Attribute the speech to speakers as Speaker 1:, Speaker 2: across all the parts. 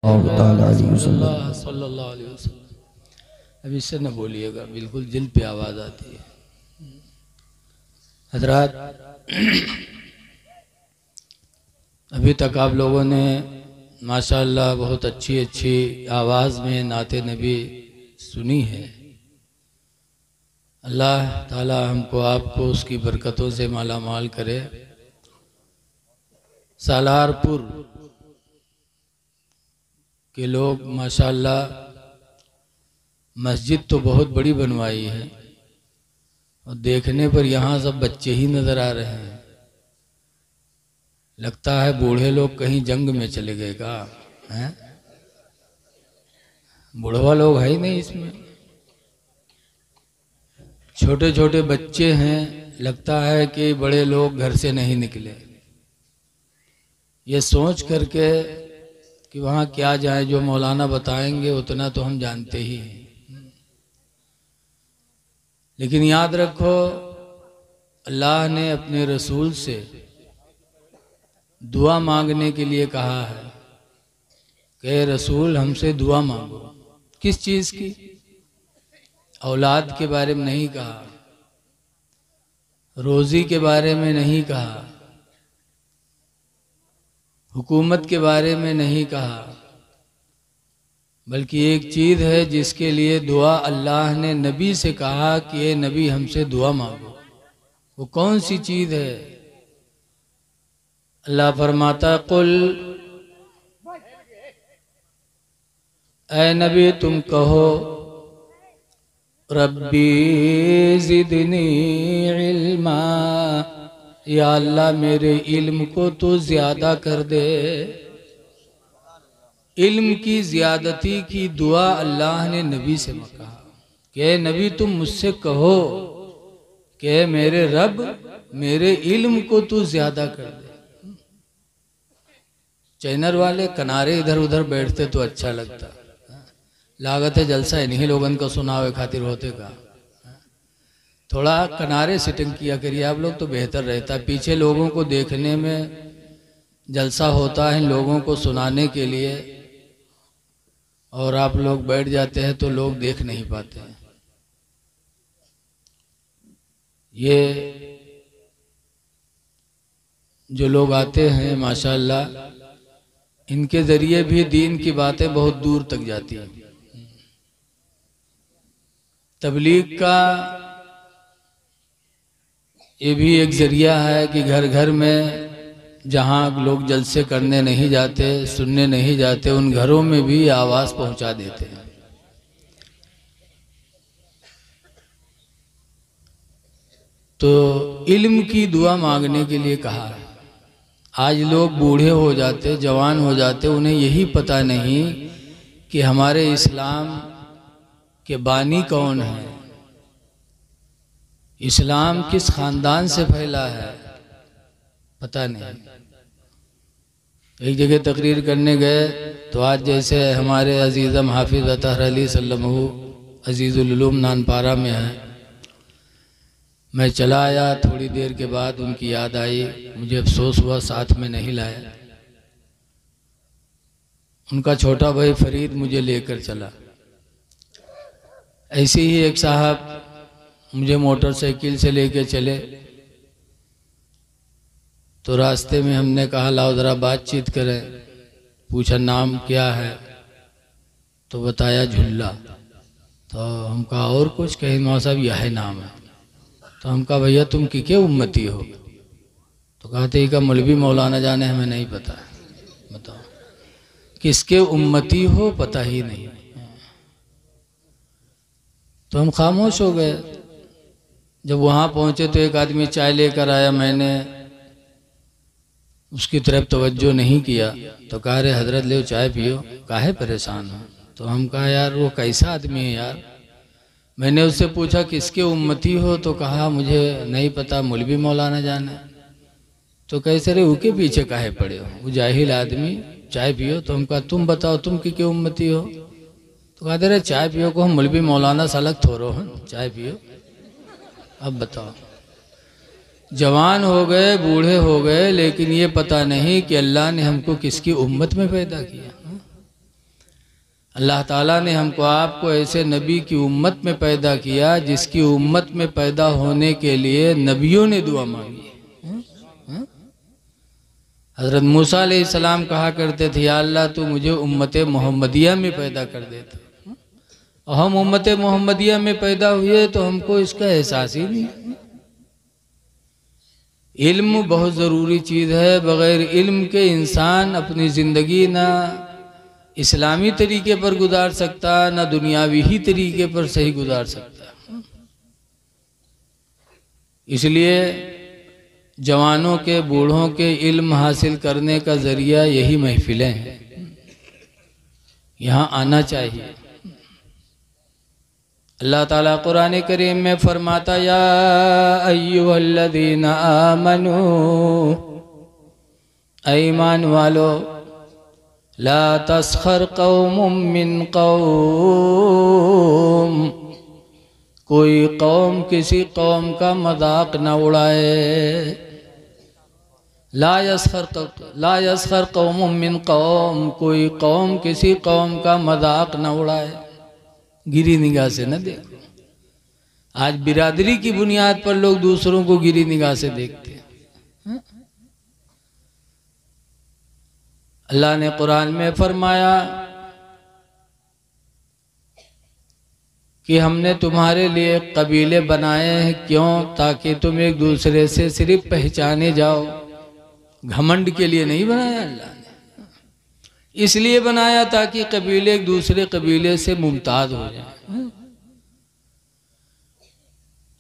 Speaker 1: सल्लल्लाहु अलैहि वसल्लम। अब इससे न बोलिएगा, बिल्कुल दिल पे आवाज़ आती है। हज़रात, अभी तक आप लोगों ने माशाअल्लाह बहुत अच्छी अच्छी आवाज़ में नाते नबी सुनी है। अल्लाह ताला हमको आपको उसकी बरकतों से माला माल करे। सालारपुर के लोग माशाअल्लाह मस्जिद तो बहुत बड़ी बनवाई है और देखने पर यहाँ सब बच्चे ही नज़र आ रहे हैं। लगता है बूढ़े लोग कहीं जंग में चले गए का हैं? बुढ़वा लोग है ही नहीं इसमें, छोटे छोटे बच्चे हैं। लगता है कि बड़े लोग घर से नहीं निकले। ये सोच करके कि वहाँ क्या जाए, जो मौलाना बताएंगे उतना तो हम जानते ही हैं। लेकिन याद रखो, अल्लाह ने अपने रसूल से दुआ मांगने के लिए कहा है कि रसूल हमसे दुआ मांगो। किस चीज़ की? औलाद के बारे में नहीं कहा, रोज़ी के बारे में नहीं कहा, हुकूमत के बारे में नहीं कहा, बल्कि एक चीज़ है जिसके लिए दुआ अल्लाह ने नबी से कहा कि ये नबी हमसे दुआ मांगो। वो कौन सी चीज़ है? अल्लाह फरमाता, कुल, ऐ नबी तुम कहो, रब्बी ज़िदनी इल्मा, या अल्लाह मेरे इल्म को तो ज़्यादा कर दे। इल्म की ज़्यादती की दुआ अल्लाह ने नबी से कहा कि नबी तुम मुझसे कहो कि मेरे रब मेरे इल्म को तू ज़्यादा कर दे। चैनर वाले किनारे इधर उधर बैठते तो अच्छा लगता, लागत है जलसा इन्हीं लोगन को सुनावे खातिर होते का। थोड़ा किनारे सिटिंग किया करिए आप लोग तो बेहतर रहता। पीछे लोगों को देखने में जलसा होता है लोगों को सुनाने के लिए, और आप लोग बैठ जाते हैं तो लोग देख नहीं पाते हैं। ये जो लोग आते हैं माशाअल्लाह, इनके ज़रिए भी दीन की बातें बहुत दूर तक जाती हैं। तबलीग का ये भी एक ज़रिया है कि घर घर में जहाँ लोग जलसे करने नहीं जाते, सुनने नहीं जाते, उन घरों में भी आवाज़ पहुँचा देते हैं। तो इल्म की दुआ मांगने के लिए कहा है। आज लोग बूढ़े हो जाते, जवान हो जाते, उन्हें यही पता नहीं कि हमारे इस्लाम के बानी कौन है, इस्लाम किस ख़ानदान से फैला है, पता नहीं। एक जगह तकरीर करने गए तो आज जैसे हमारे अजीज़म हाफिज़ अतहर अली सल्लमहु अजीज़ुल उलूम नानपारा में है, मैं चला आया। थोड़ी देर के बाद उनकी याद आई, मुझे अफसोस हुआ साथ में नहीं लाया। उनका छोटा भाई फरीद मुझे लेकर चला। ऐसे ही एक साहब मुझे मोटरसाइकिल से लेकर चले, तो रास्ते में हमने कहा लाओ ज़रा बातचीत करें। पूछा नाम क्या है, तो बताया झुल्ला। तो हम कहा और कुछ? कहीं मौला साहब यह नाम है। तो हम कहा भैया तुम की क्या उम्मती हो? तो कहते का मौलवी मौलाना जाने, हमें नहीं पता। बताओ किसके उम्मती हो, पता ही नहीं। तो हम खामोश हो गए। जब वहाँ पहुँचे तो एक आदमी चाय लेकर आया, मैंने उसकी तरफ तवज्जो नहीं किया। तो कहा रे हजरत ले चाय पियो, काहे परेशान हो? तो हम कहा यार वो कैसा आदमी है यार। मैंने उससे पूछा किसके उम्मती हो, तो कहा मुझे नहीं पता, मौलवी मौलाना जाने। तो कैसे रे उनके पीछे काहे पड़े हो, वो जाहिल आदमी, चाय पियो। तो हम कहा तुम बताओ तुम की क्या उम्मती हो? तो कहते रे चाय पियो को हम मौलवी मौलाना से अलग थोड़ो हैं, चाय पियो। अब बताओ, जवान हो गए, बूढ़े हो गए, लेकिन ये पता नहीं कि अल्लाह ने हमको किसकी उम्मत में पैदा किया। अल्लाह ताला ने हमको आपको ऐसे नबी की उम्मत में पैदा किया जिसकी उम्मत में पैदा होने के लिए नबियों ने दुआ मांगी। हज़रत मूसा अलैहिस्सलाम कहा करते थे, या अल्लाह तू मुझे उम्मत मोहम्मदिया में पैदा कर देता, और हम उम्मत मोहम्मदिया में पैदा हुए तो हमको इसका एहसास ही नहीं। इल्म बहुत ज़रूरी चीज़ है, बग़ैर इल्म के इंसान अपनी ज़िंदगी ना इस्लामी तरीके पर गुजार सकता, ना दुनियावी ही तरीके पर सही गुजार सकता। इसलिए जवानों के बूढ़ों के इल्म हासिल करने का ज़रिया यही महफिलें हैं, यहाँ आना चाहिए। अल्लाह ताला कुरान करीम में फरमाता, या अय्युहल्लज़ीना आमनू, ईमान वालो, ला तस्खर कौमुम मिन कौम, कोई कौम किसी कौम का मजाक न उड़ाए। ला यस्खर कौमुम मिन कौम, कोई कौम किसी कौम का मजाक न उड़ाए, गिरी निगाह से न देखो। आज बिरादरी की बुनियाद पर लोग दूसरों को गिरी निगाह से देखते हैं। अल्लाह ने कुरान में फरमाया कि हमने तुम्हारे लिए कबीले बनाए हैं, क्यों? ताकि तुम एक दूसरे से सिर्फ पहचाने जाओ। घमंड के लिए नहीं बनाया अल्लाह ने, इसलिए बनाया ताकि कबीले एक दूसरे कबीले से मुमताज हो जाए।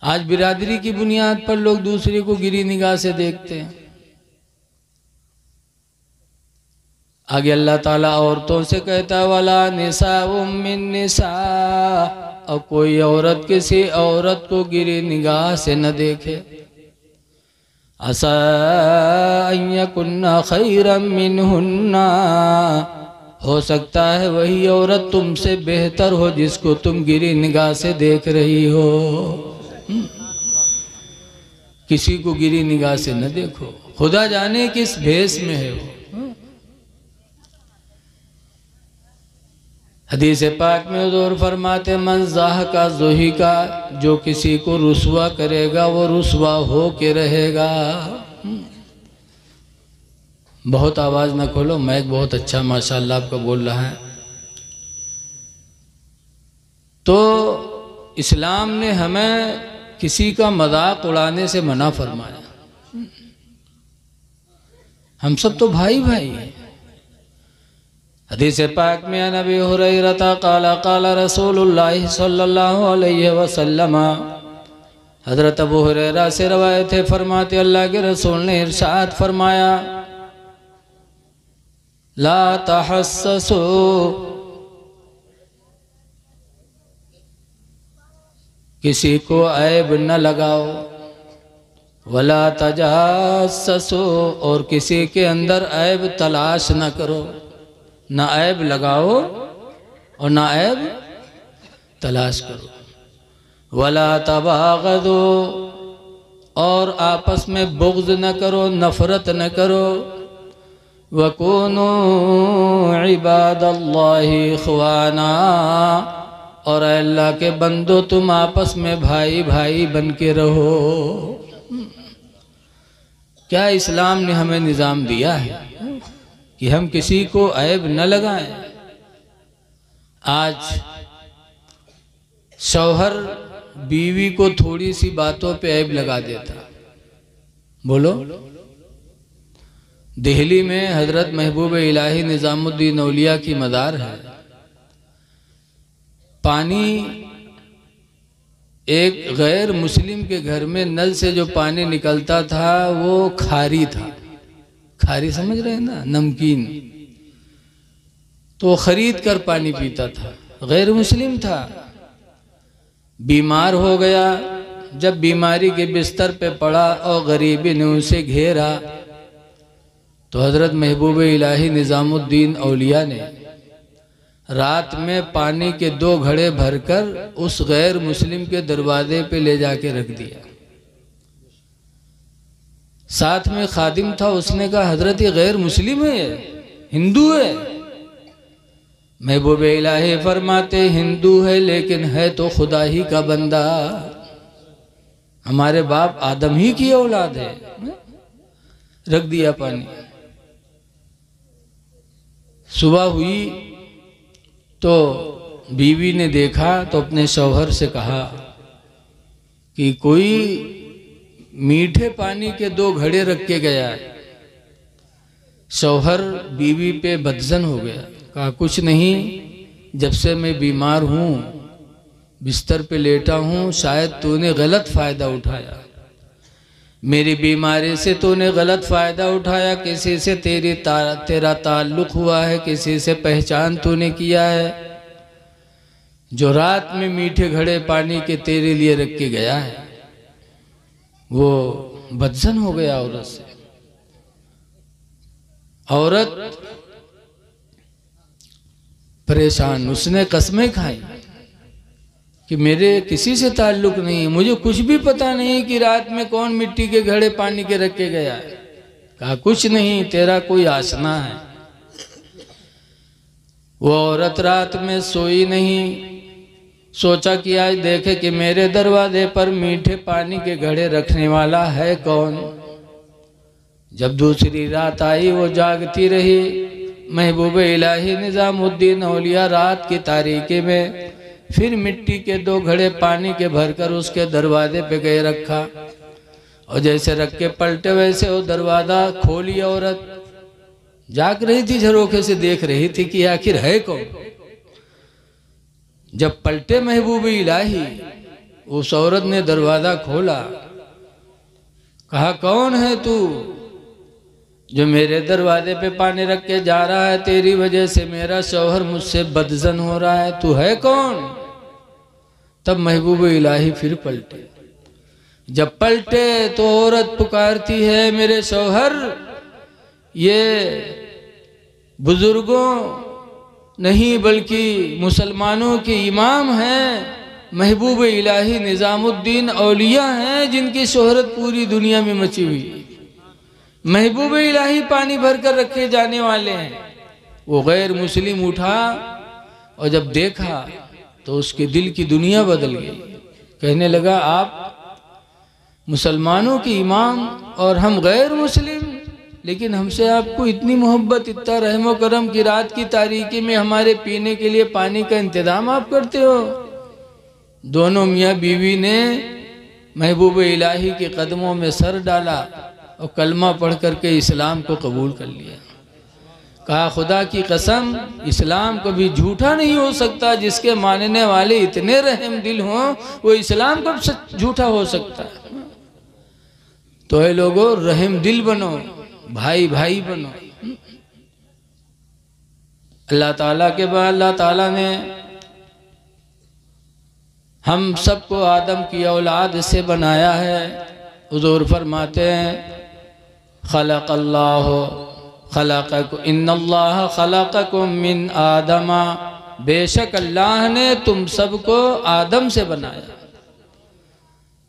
Speaker 1: आज बिरादरी की बुनियाद पर लोग दूसरे को गिरी निगाह से देखते हैं। आगे अल्लाह ताला औरतों से कहता है, वला निसाउम मिन निसा, और कोई औरत किसी औरत को गिरी निगाह से न देखे। असा अन यकुन्ना खैरम मिनहुन्ना, हो सकता है वही औरत तुमसे बेहतर हो जिसको तुम गिरी निगाह से देख रही हो। किसी को गिरी निगाह से न देखो, खुदा जाने किस भेष में है वो। हदीस पाक में हुज़ूर फरमाते, मन ज़ाह का ज़ोही का, जो किसी को रुसवा करेगा वो रुसवा हो के रहेगा। बहुत आवाज़ ना खोलो, मैक बहुत अच्छा माशाअल्लाह आपका बोल रहा है। तो इस्लाम ने हमें किसी का मजाक उड़ाने से मना फरमाया। हम सब तो भाई भाई हैं। हदीस पाक में नबी हुरैरा काला काला रसूलुल्लाह सल्लल्लाहु अलैहि वसल्लम, हजरत अबू हुरैरा से रवायत है, फरमाते अल्लाह के रसूल ने इरशाद फरमाया, ला तहस्ससू, किसी को ऐब न लगाओ, वला तजास्ससू, और किसी के अंदर ऐब तलाश न करो। ना ऐब लगाओ और ना ऐब तलाश करो। वला तबागदो, और आपस में बुग़्ज़ न करो, नफ़रत न करो। वकूनू इबादल्लाहि इख़वाना, और अल्लाह के बंदो तुम आपस में भाई भाई बन के रहो। क्या इस्लाम ने हमें निज़ाम दिया है कि हम किसी को ऐब न लगाएं। आज शौहर बीवी को थोड़ी सी बातों पे ऐब लगा देता। बोलो, दिल्ली में हजरत महबूब इलाही निज़ामुद्दीन औलिया की मज़ार है। पानी एक गैर मुस्लिम के घर में नल से जो पानी निकलता था वो खारी था। खारी समझ रहे हैं ना, नमकीन। तो खरीद कर पानी पीता था, गैर मुस्लिम था। बीमार हो गया, जब बीमारी के बिस्तर पे पड़ा और गरीबी ने उसे घेरा, तो हजरत महबूब इलाही निज़ामुद्दीन औलिया ने रात में पानी के 2 घड़े भरकर उस गैर मुस्लिम के दरवाजे पे ले जाके रख दिया। साथ में खादिम था, उसने कहा हजरत ये गैर मुस्लिम है, हिंदू है, महबूब इलाही फरमाते हिंदू है लेकिन है तो खुदा ही का बंदा। हमारे बाप आदम ही की औलाद है। रख दिया पानी। सुबह हुई तो बीवी ने देखा तो अपने शौहर से कहा कि कोई मीठे पानी के 2 घड़े रख के गया है। शौहर बीवी पे बदजन हो गया। कहा कुछ नहीं, जब से मैं बीमार हूँ, बिस्तर पे लेटा हूँ, शायद तूने गलत फ़ायदा उठाया। मेरी बीमारी से तूने गलत फ़ायदा उठाया। किसी से तेरा ताल्लुक़ हुआ है, किसी से पहचान तूने किया है। जो रात में मीठे घड़े पानी के तेरे लिए रख के गया है, वो बदजन हो गया औरत से। औरत परेशान, उसने कसमें खाई कि मेरे किसी से ताल्लुक नहीं, मुझे कुछ भी पता नहीं कि रात में कौन मिट्टी के घड़े पानी के रख के गया है। कहा कुछ नहीं, तेरा कोई आसना है। वो औरत रात में सोई नहीं, सोचा कि आज देखे कि मेरे दरवाजे पर मीठे पानी के घड़े रखने वाला है कौन। जब दूसरी रात आई वो जागती रही। महबूब इलाही निजामुद्दीन औलिया रात की तारीकी में फिर मिट्टी के 2 घड़े पानी के भरकर उसके दरवाजे पे गए रखा, और जैसे रख के पलटे वैसे वो दरवाजा खोली। औरत जाग रही थी, झरोखे से देख रही थी कि आखिर है कौन। जब पलटे महबूब इलाही, उस औरत ने दरवाजा खोला। कहा कौन है तू जो मेरे दरवाजे पे पानी रख के जा रहा है? तेरी वजह से मेरा शौहर मुझसे बदजन हो रहा है, तू है कौन? तब महबूब इलाही फिर पलटे। जब पलटे तो औरत पुकारती है मेरे शौहर, ये बुजुर्गों नहीं बल्कि मुसलमानों के इमाम हैं, महबूब इलाही निजामुद्दीन औलिया हैं, जिनकी शोहरत पूरी दुनिया में मची हुई। महबूब इलाही पानी भर कर रखे जाने वाले हैं। वो गैर मुस्लिम उठा और जब देखा तो उसके दिल की दुनिया बदल गई। कहने लगा आप मुसलमानों के इमाम और हम गैर मुस्लिम, लेकिन हमसे आपको इतनी मोहब्बत, इतना रहम करम की रात की तारीकी में हमारे पीने के लिए पानी का इंतजाम आप करते हो। दोनों मियाँ बीवी ने महबूब इलाही के कदमों में सर डाला और कलमा पढ़ करके इस्लाम को कबूल कर लिया। कहा खुदा की कसम, इस्लाम कभी झूठा नहीं हो सकता। जिसके मानने वाले इतने रहम दिल हों, वो इस्लाम कब झूठा हो सकता है? तो ये लोगों रहम दिल बनो, भाई भाई बनो। अल्लाह ताला के बाद अल्लाह ताला ने हम सबको आदम की औलाद से बनाया है। हुजूर फरमाते हैं खलक़ल्लाहु खलक़कुम इन्नल्लाह खलक़कुम मिन आदमा, बेशक अल्लाह ने तुम सबको आदम से बनाया।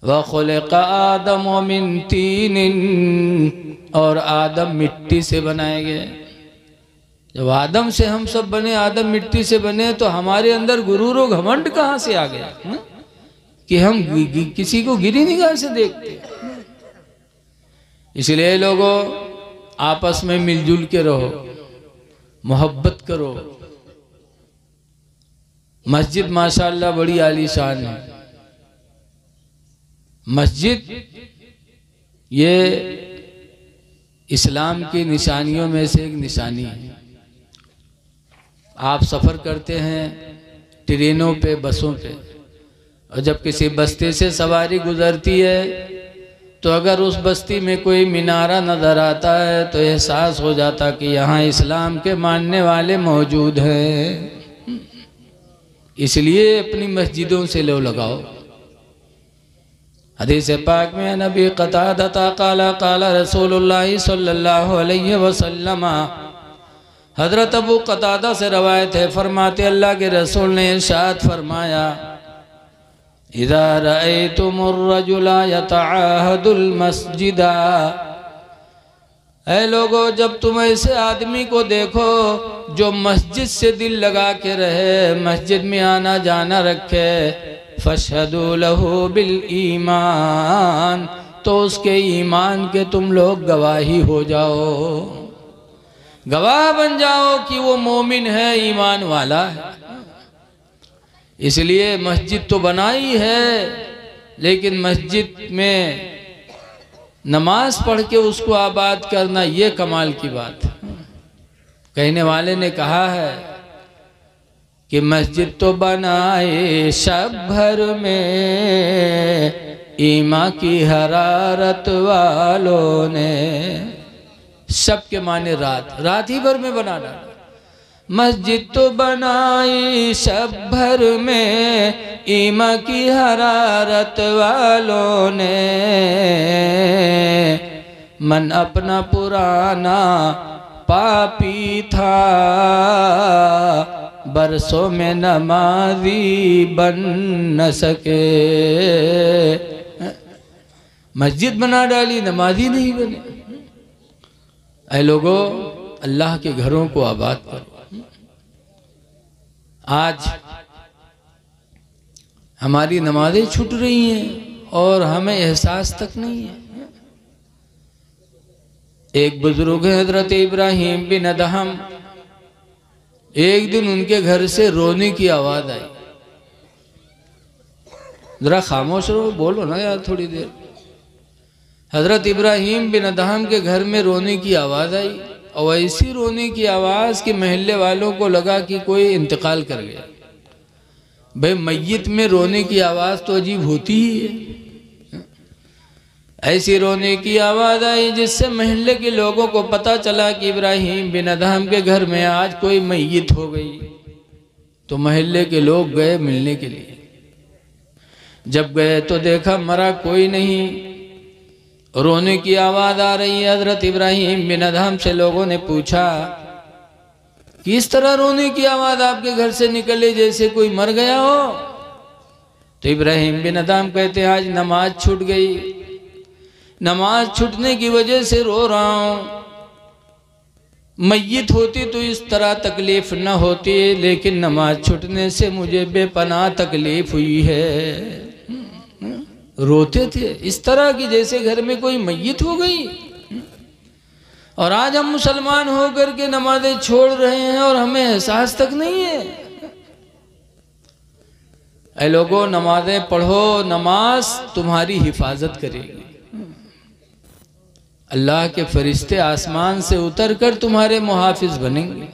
Speaker 1: व खुलिक़ आदम मिन तीनिन, और आदम मिट्टी से बनाए गए। जब आदम से हम सब बने, आदम मिट्टी से बने, तो हमारे अंदर गुरूर और घमंड कहाँ से आ गया कि हम किसी को गिरी निगाह से देखते। इसलिए लोगों आपस में मिलजुल के रहो, मोहब्बत करो। मस्जिद माशाअल्लाह बड़ी आलीशान है। मस्जिद ये इस्लाम की निशानियों में से एक निशानी है। आप सफ़र करते हैं ट्रेनों पे, बसों पे, और जब किसी बस्ती से सवारी गुजरती है तो अगर उस बस्ती में कोई मीनारा नज़र आता है तो एहसास हो जाता कि यहाँ इस्लाम के मानने वाले मौजूद हैं। इसलिए अपनी मस्जिदों से लो लगाओ। हदीस पाक में नबी क़तादा क़ाला क़ाला रसूलुल्लाह सल्लल्लाहु अलैहि वसल्लम, हज़रत अबू क़तादा से रवायत है, फरमाते अल्लाह के रसूल ने इरशाद फरमाया इज़ा रअयतुमुर रजुला यतअहदुल मस्जिदा, ऐ लोगों, जब तुम ऐसे आदमी को देखो जो मस्जिद से दिल लगा के रहे, मस्जिद में आना जाना रखे, फशहदू लहू बिल ईमान, तो उसके ईमान के तुम लोग गवाही हो जाओ, गवाह बन जाओ कि वो मोमिन है, ईमान वाला है। इसलिए मस्जिद तो बनाई है, लेकिन मस्जिद में नमाज पढ़ के उसको आबाद करना ये कमाल की बात है। कहने वाले ने कहा है कि मस्जिद तो बनाए शब भर में, ईमा की हरारत वालों ने। शब के माने रात, रात ही भर में बना डाला। मस्जिद तो बनाई शब भर में, ईमा की हरारत वालों ने। मन अपना पुराना पापी था, बरसों में नमाजी बन न सके। मस्जिद बना डाली, नमाजी नहीं बने। ऐ लोगों, अल्लाह के घरों को आबाद करो। आज हमारी नमाजें छूट रही हैं और हमें एहसास तक नहीं है। एक बुजुर्ग है हजरत इब्राहिम बिन अदहम, एक दिन उनके घर से रोने की आवाज आई। जरा खामोश रहो, बोलो ना यार थोड़ी देर। हजरत इब्राहिम बिन अदहम के घर में रोने की आवाज आई, और ऐसी रोने की आवाज कि महल्ले वालों को लगा कि कोई इंतकाल कर गया। भाई मय्यत में रोने की आवाज तो अजीब होती ही है। ऐसी रोने की आवाज आई जिससे महल्ले के लोगों को पता चला कि इब्राहिम बिन अदहम के घर में आज कोई मय्यत हो गई। तो महल्ले के लोग गए मिलने के लिए। जब गए तो देखा मरा कोई नहीं, रोने की आवाज आ रही है। हजरत इब्राहिम बिन अदहम से लोगों ने पूछा कि इस तरह रोने की आवाज आपके घर से निकले जैसे कोई मर गया हो। तो इब्राहिम बिन अदहम कहते हैं आज नमाज छूट गई, नमाज छूटने की वजह से रो रहा हूं। मय्यत होती तो इस तरह तकलीफ न होती, लेकिन नमाज छूटने से मुझे बेपनाह तकलीफ हुई है। रोते थे इस तरह की जैसे घर में कोई मय्यत हो गई। और आज हम मुसलमान होकर के नमाजें छोड़ रहे हैं और हमें एहसास तक नहीं है। ऐ लोगों, नमाजें पढ़ो, नमाज तुम्हारी हिफाजत करेगी। अल्लाह के फरिश्ते आसमान से उतर कर तुम्हारे मुहाफिज बनेंगे।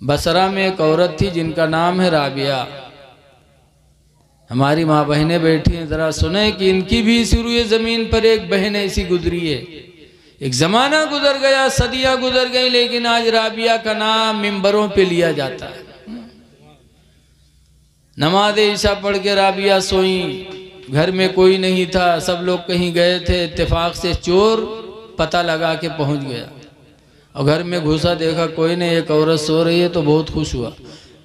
Speaker 1: बसरा में एक औरत थी जिनका नाम है राबिया। हमारी माँ बहनें बैठी हैं, जरा सुने कि इनकी भी इसी रुए जमीन पर एक बहन ऐसी गुजरी है। एक जमाना गुजर गया, सदियां गुजर गई, लेकिन आज राबिया का नाम मिंबरों पे लिया जाता है। नमाज ईशा पढ़ के राबिया सोई, घर में कोई नहीं था, सब लोग कहीं गए थे। इत्तेफाक से चोर पता लगा के पहुंच गया और घर में घुसा, देखा कोई नहीं, एक औरत सो रही है। तो बहुत खुश हुआ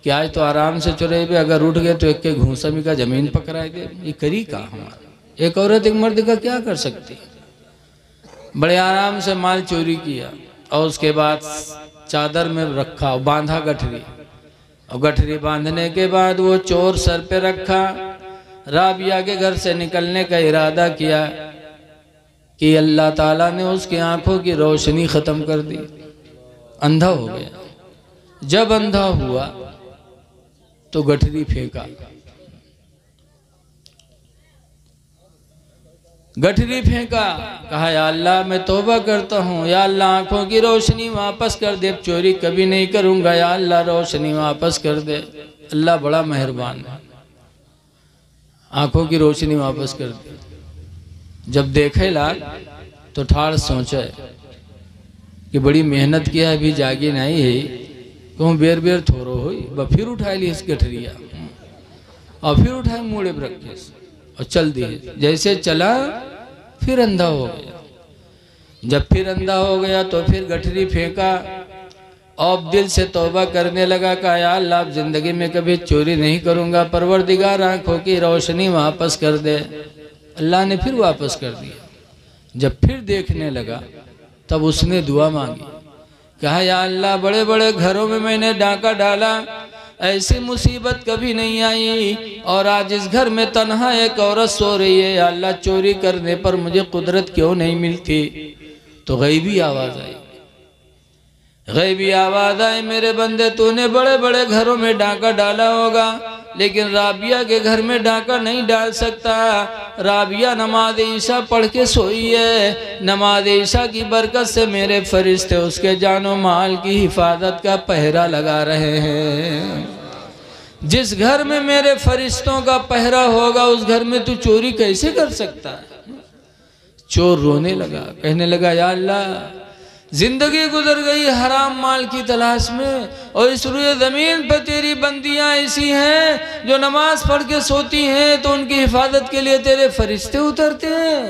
Speaker 1: कि आज तो आराम से चुरे पे, अगर उठ गए तो एक के घूसमी का जमीन पकड़ाए दे। ये करी का हमारा एक औरत एक मर्द का क्या कर सकती है। बड़े आराम से माल चोरी किया और उसके बाद चादर में रखा और बांधा गठरी, और गठरी बांधने के बाद वो चोर सर पे रखा। राबिया के घर से निकलने का इरादा किया कि अल्लाह ताला ने उसकी आंखों की रोशनी खत्म कर दी, अंधा हो गया। जब अंधा हुआ तो गठरी फेंका, गठरी फेंका, कहा या अल्लाह मैं तौबा करता हूँ, या अल्लाह आंखों की रोशनी वापस कर दे, चोरी कभी नहीं करूँगा, या अल्लाह रोशनी वापस कर दे। अल्लाह बड़ा मेहरबान है, आंखों की रोशनी वापस कर दे। जब देखे लाग तो ठाड़ सोचे कि बड़ी मेहनत किया अभी जागी नहीं है, कहूँ बेर बेर थोरो हो, फिर उठा ली इस गठरिया और फिर उठाए मुड़े रखे और चल दिए। जैसे चला फिर अंधा हो गया। जब फिर अंधा हो गया तो फिर गठरी फेंका और दिल से तौबा करने लगा, कहा या अल्लाह अब जिंदगी में कभी चोरी नहीं करूँगा, परवरदिगार आँखों की रोशनी वापस कर दे। अल्लाह ने फिर वापस कर दिया। जब फिर देखने लगा तब उसने दुआ मांगी, कहा या अल्लाह बड़े बड़े घरों में मैंने डाका डाला, ऐसी मुसीबत कभी नहीं आई, और आज इस घर में तन्हा एक औरत सो रही है, या अल्लाह चोरी करने पर मुझे कुदरत क्यों नहीं मिलती। तो गैबी आवाज़ आई, गैबी आवाज़ आई, मेरे बंदे तूने बड़े बड़े घरों में डाका डाला होगा, लेकिन राबिया के घर में डाका नहीं डाल सकता। राबिया नमाज ईशा पढ़ के सोई है, नमाज ईशा की बरकत से मेरे फरिश्ते उसके जानो माल की हिफाजत का पहरा लगा रहे हैं। जिस घर में मेरे फरिश्तों का पहरा होगा उस घर में तू चोरी कैसे कर सकता है। चोर रोने लगा, कहने लगा या अल्लाह जिंदगी गुजर गई हराम माल की तलाश में, और इस रुए ज़मीन पर तेरी बंदियां ऐसी हैं जो नमाज पढ़ के सोती हैं तो उनकी हिफाजत के लिए तेरे फरिश्ते उतरते हैं।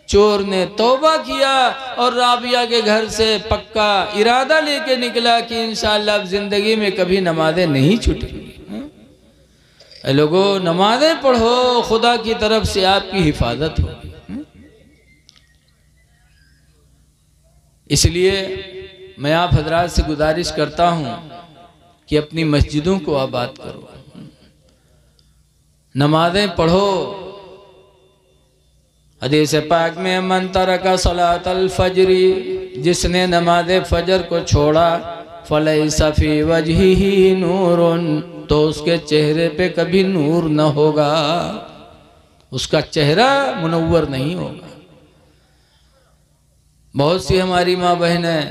Speaker 1: चोर ने तौबा किया और राबिया के घर से पक्का इरादा लेके निकला कि इंशाअल्लाह अब जिंदगी में कभी नमाजें नहीं छूटेंगी। लोगों नमाजें पढ़ो, खुदा की तरफ से आपकी हिफाजत होगी। इसलिए मैं आप हजरात से गुजारिश करता हूँ कि अपनी मस्जिदों को आबाद करो, नमाजें पढ़ो। हदीस पाक में मन तरका सलातल फजरी, जिसने नमाज फजर को छोड़ा, फलैसा फी वजहिही नूरुन, तो उसके चेहरे पे कभी नूर न होगा, उसका चेहरा मुनव्वर नहीं होगा। बहुत सी हमारी माँ बहनें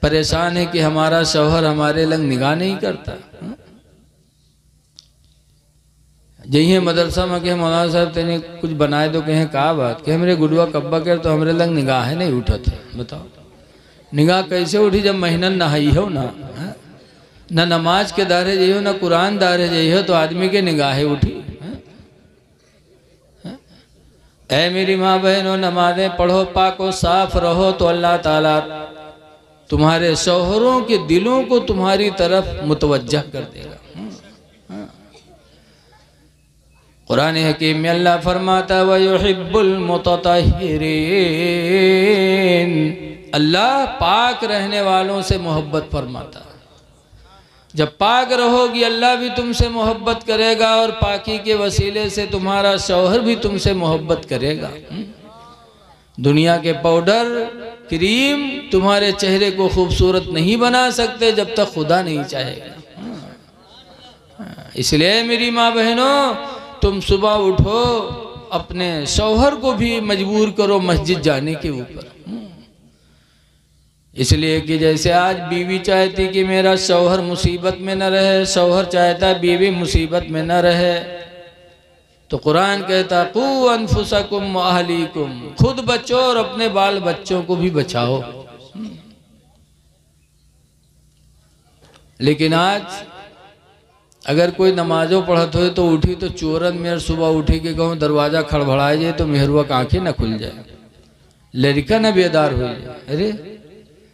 Speaker 1: परेशान है कि हमारा शौहर हमारे लंग निगाह नहीं करता। जही मदरसा में के मौलाना साहब तेने कुछ बनाए तो कहें का बात, कहे मेरे गुडुआ कब्बा कर तो हमारे लंग निगाह नहीं उठा था। बताओ निगाह कैसे उठी जब महीना नहाई हो ना नमाज के दायरे जाइ हो, ना कुरान दायरे जाइ हो, तो आदमी के निगाहें उठी। ऐ मेरी माँ बहनों नमाजें पढ़ो, पाको साफ रहो, तो अल्लाह ताला तुम्हारे शौहरों के दिलों को तुम्हारी तरफ मुतवज्जह कर देगा। कुरान हकीम में अल्लाह फरमाता व युहिब्बुल मुततहिरीन, अल्लाह पाक रहने वालों से मोहब्बत फरमाता। जब पाक रहोगी अल्लाह भी तुमसे मोहब्बत करेगा, और पाकी के वसीले से तुम्हारा शौहर भी तुमसे मोहब्बत करेगा। दुनिया के पाउडर क्रीम तुम्हारे चेहरे को खूबसूरत नहीं बना सकते जब तक खुदा नहीं चाहेगा। इसलिए मेरी माँ बहनों तुम सुबह उठो, अपने शौहर को भी मजबूर करो मस्जिद जाने के ऊपर। इसलिए कि जैसे आज बीवी चाहती कि मेरा शौहर मुसीबत में न रहे, शौहर चाहता बीवी मुसीबत में न रहे, तो कुरान कहता कू अनफुसकुम व अहलीकुम, खुद बचो और अपने बाल बच्चों को भी बचाओ। लेकिन आज अगर कोई नमाजों पढ़त हो तो उठी तो चोरन में सुबह उठी के कहूँ दरवाजा खड़बड़ाए जाए तो मेहरुआ की आंखें न खुल जाए, लड़का न बेदार हो जाए। अरे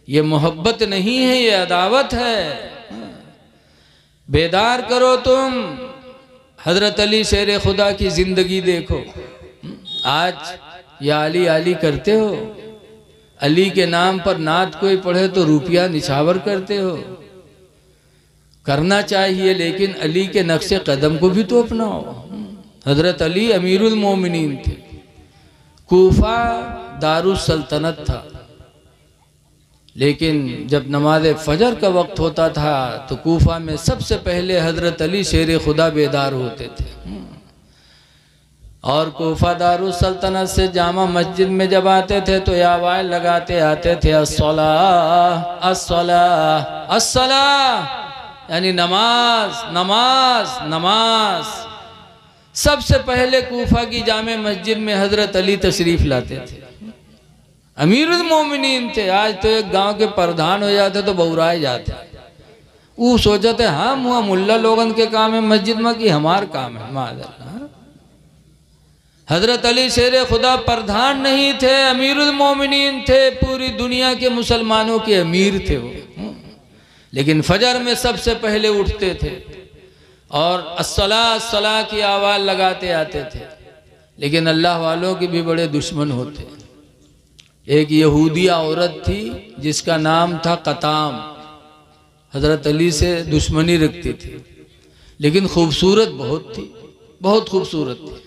Speaker 1: ये मोहब्बत नहीं है, ये अदावत है। बेदार करो तुम। हजरत अली शेर खुदा की जिंदगी देखो। आज या अली अली करते हो, अली के नाम पर नात कोई पढ़े तो रुपया निछावर करते हो। करना चाहिए, लेकिन अली के नक्शे कदम को भी तो अपनाओ। हजरत अली अमीरुल मोमिनीन थे। कूफा दारुस सल्तनत था, लेकिन जब नमाज फजर का वक्त होता था तो कूफा में सबसे पहले हजरत अली शेर खुदा बेदार होते थे। और कूफा दारुस सल्तनत से जामा मस्जिद में जब आते थे तो आवाज़ लगाते आते थे अस्सलाह अस्सलाह अस्सलाह, यानी नमाज नमाज नमाज। सबसे पहले कूफा की जामे मस्जिद में हजरत अली तशरीफ लाते थे। अमीरुल मोमिनीन थे। आज तो एक गांव के प्रधान हो जाते तो बहुराए जाते। वो सोचते हाँ मुआ मुल्ला लोगन के काम है मस्जिद में कि हमार काम है। माज़अल्लाह हजरत अली शेर खुदा प्रधान नहीं थे, अमीरुल मोमिनीन थे। पूरी दुनिया के मुसलमानों के अमीर थे वो। लेकिन फजर में सबसे पहले उठते थे और अस्सलाह अस्सलाह की आवाज़ लगाते आते थे। लेकिन अल्लाह वालों के भी बड़े दुश्मन होते। एक यहूदिया औरत थी जिसका नाम था कताम, हजरत अली से दुश्मनी रखती थी, लेकिन खूबसूरत बहुत थी, बहुत खूबसूरत थी।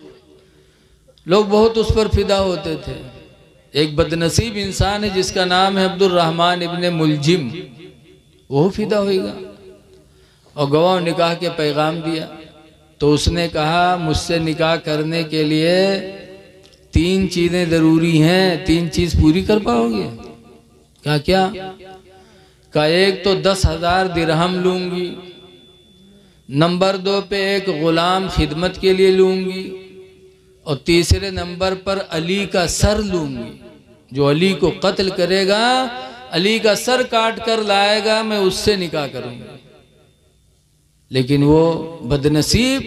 Speaker 1: लोग बहुत उस पर फिदा होते थे। एक बदनसीब इंसान है जिसका नाम है अब्दुर्रहमान इब्ने मुलजिम, वो फिदा होगा। और गवाह निकाह के पैगाम दिया तो उसने कहा मुझसे निकाह करने के लिए 3 चीज़ें ज़रूरी हैं, 3 चीज़ पूरी कर पाओगे? क्या क्या? का एक तो 10,000 दिरहम लूँगी, नंबर 2 पे एक ग़ुलाम खिदमत के लिए लूँगी, और तीसरे नंबर पर अली का सर लूँगी। जो अली को कत्ल करेगा, अली का सर काट कर लाएगा, मैं उससे निकाह करूँगी। लेकिन वो बदनसीब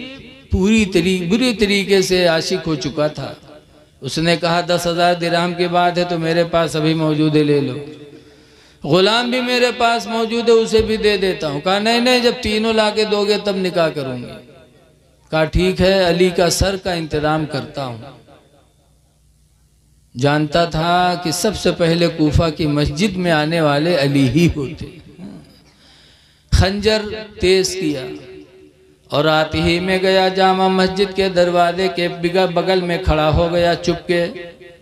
Speaker 1: बुरी तरीके से आशिक हो चुका था। उसने कहा 10,000 दिरहम की बात है तो मेरे पास अभी मौजूद है, ले लो। गुलाम भी मेरे पास मौजूद है, उसे भी दे देता हूँ। कहा नहीं नहीं, जब तीनों लाके दोगे तब निकाह करूँगी। कहा ठीक है, अली का सर का इंतजाम करता हूँ। जानता था कि सबसे पहले कूफा की मस्जिद में आने वाले अली ही होते। खंजर तेज किया और आते ही में गया जामा मस्जिद के दरवाजे के बगल में खड़ा हो गया चुपके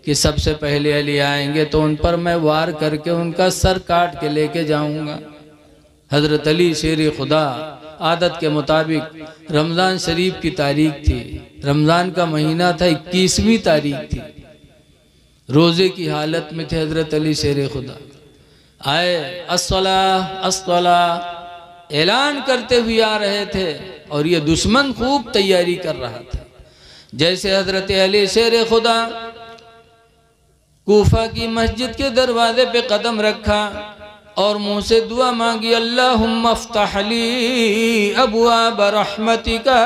Speaker 1: कि सबसे पहले अली आएंगे तो उन पर मैं वार करके उनका सर काट के लेके जाऊंगा। हजरत अली शेर खुदा, आदत के मुताबिक रमज़ान शरीफ की तारीख थी, रमज़ान का महीना था, 21वीं तारीख थी, रोज़े की हालत में थे हजरत अली शेर खुदा। आए अस्सला अस्सला ऐलान करते हुए आ रहे थे और ये दुश्मन खूब तैयारी कर रहा था। जैसे हजरत अली शेर खुदा कूफा की मस्जिद के दरवाजे पे कदम रखा और मुंह से दुआ मांगी, अल्लाहुम्मा अफ्तह ली अबवाब रहमतिका,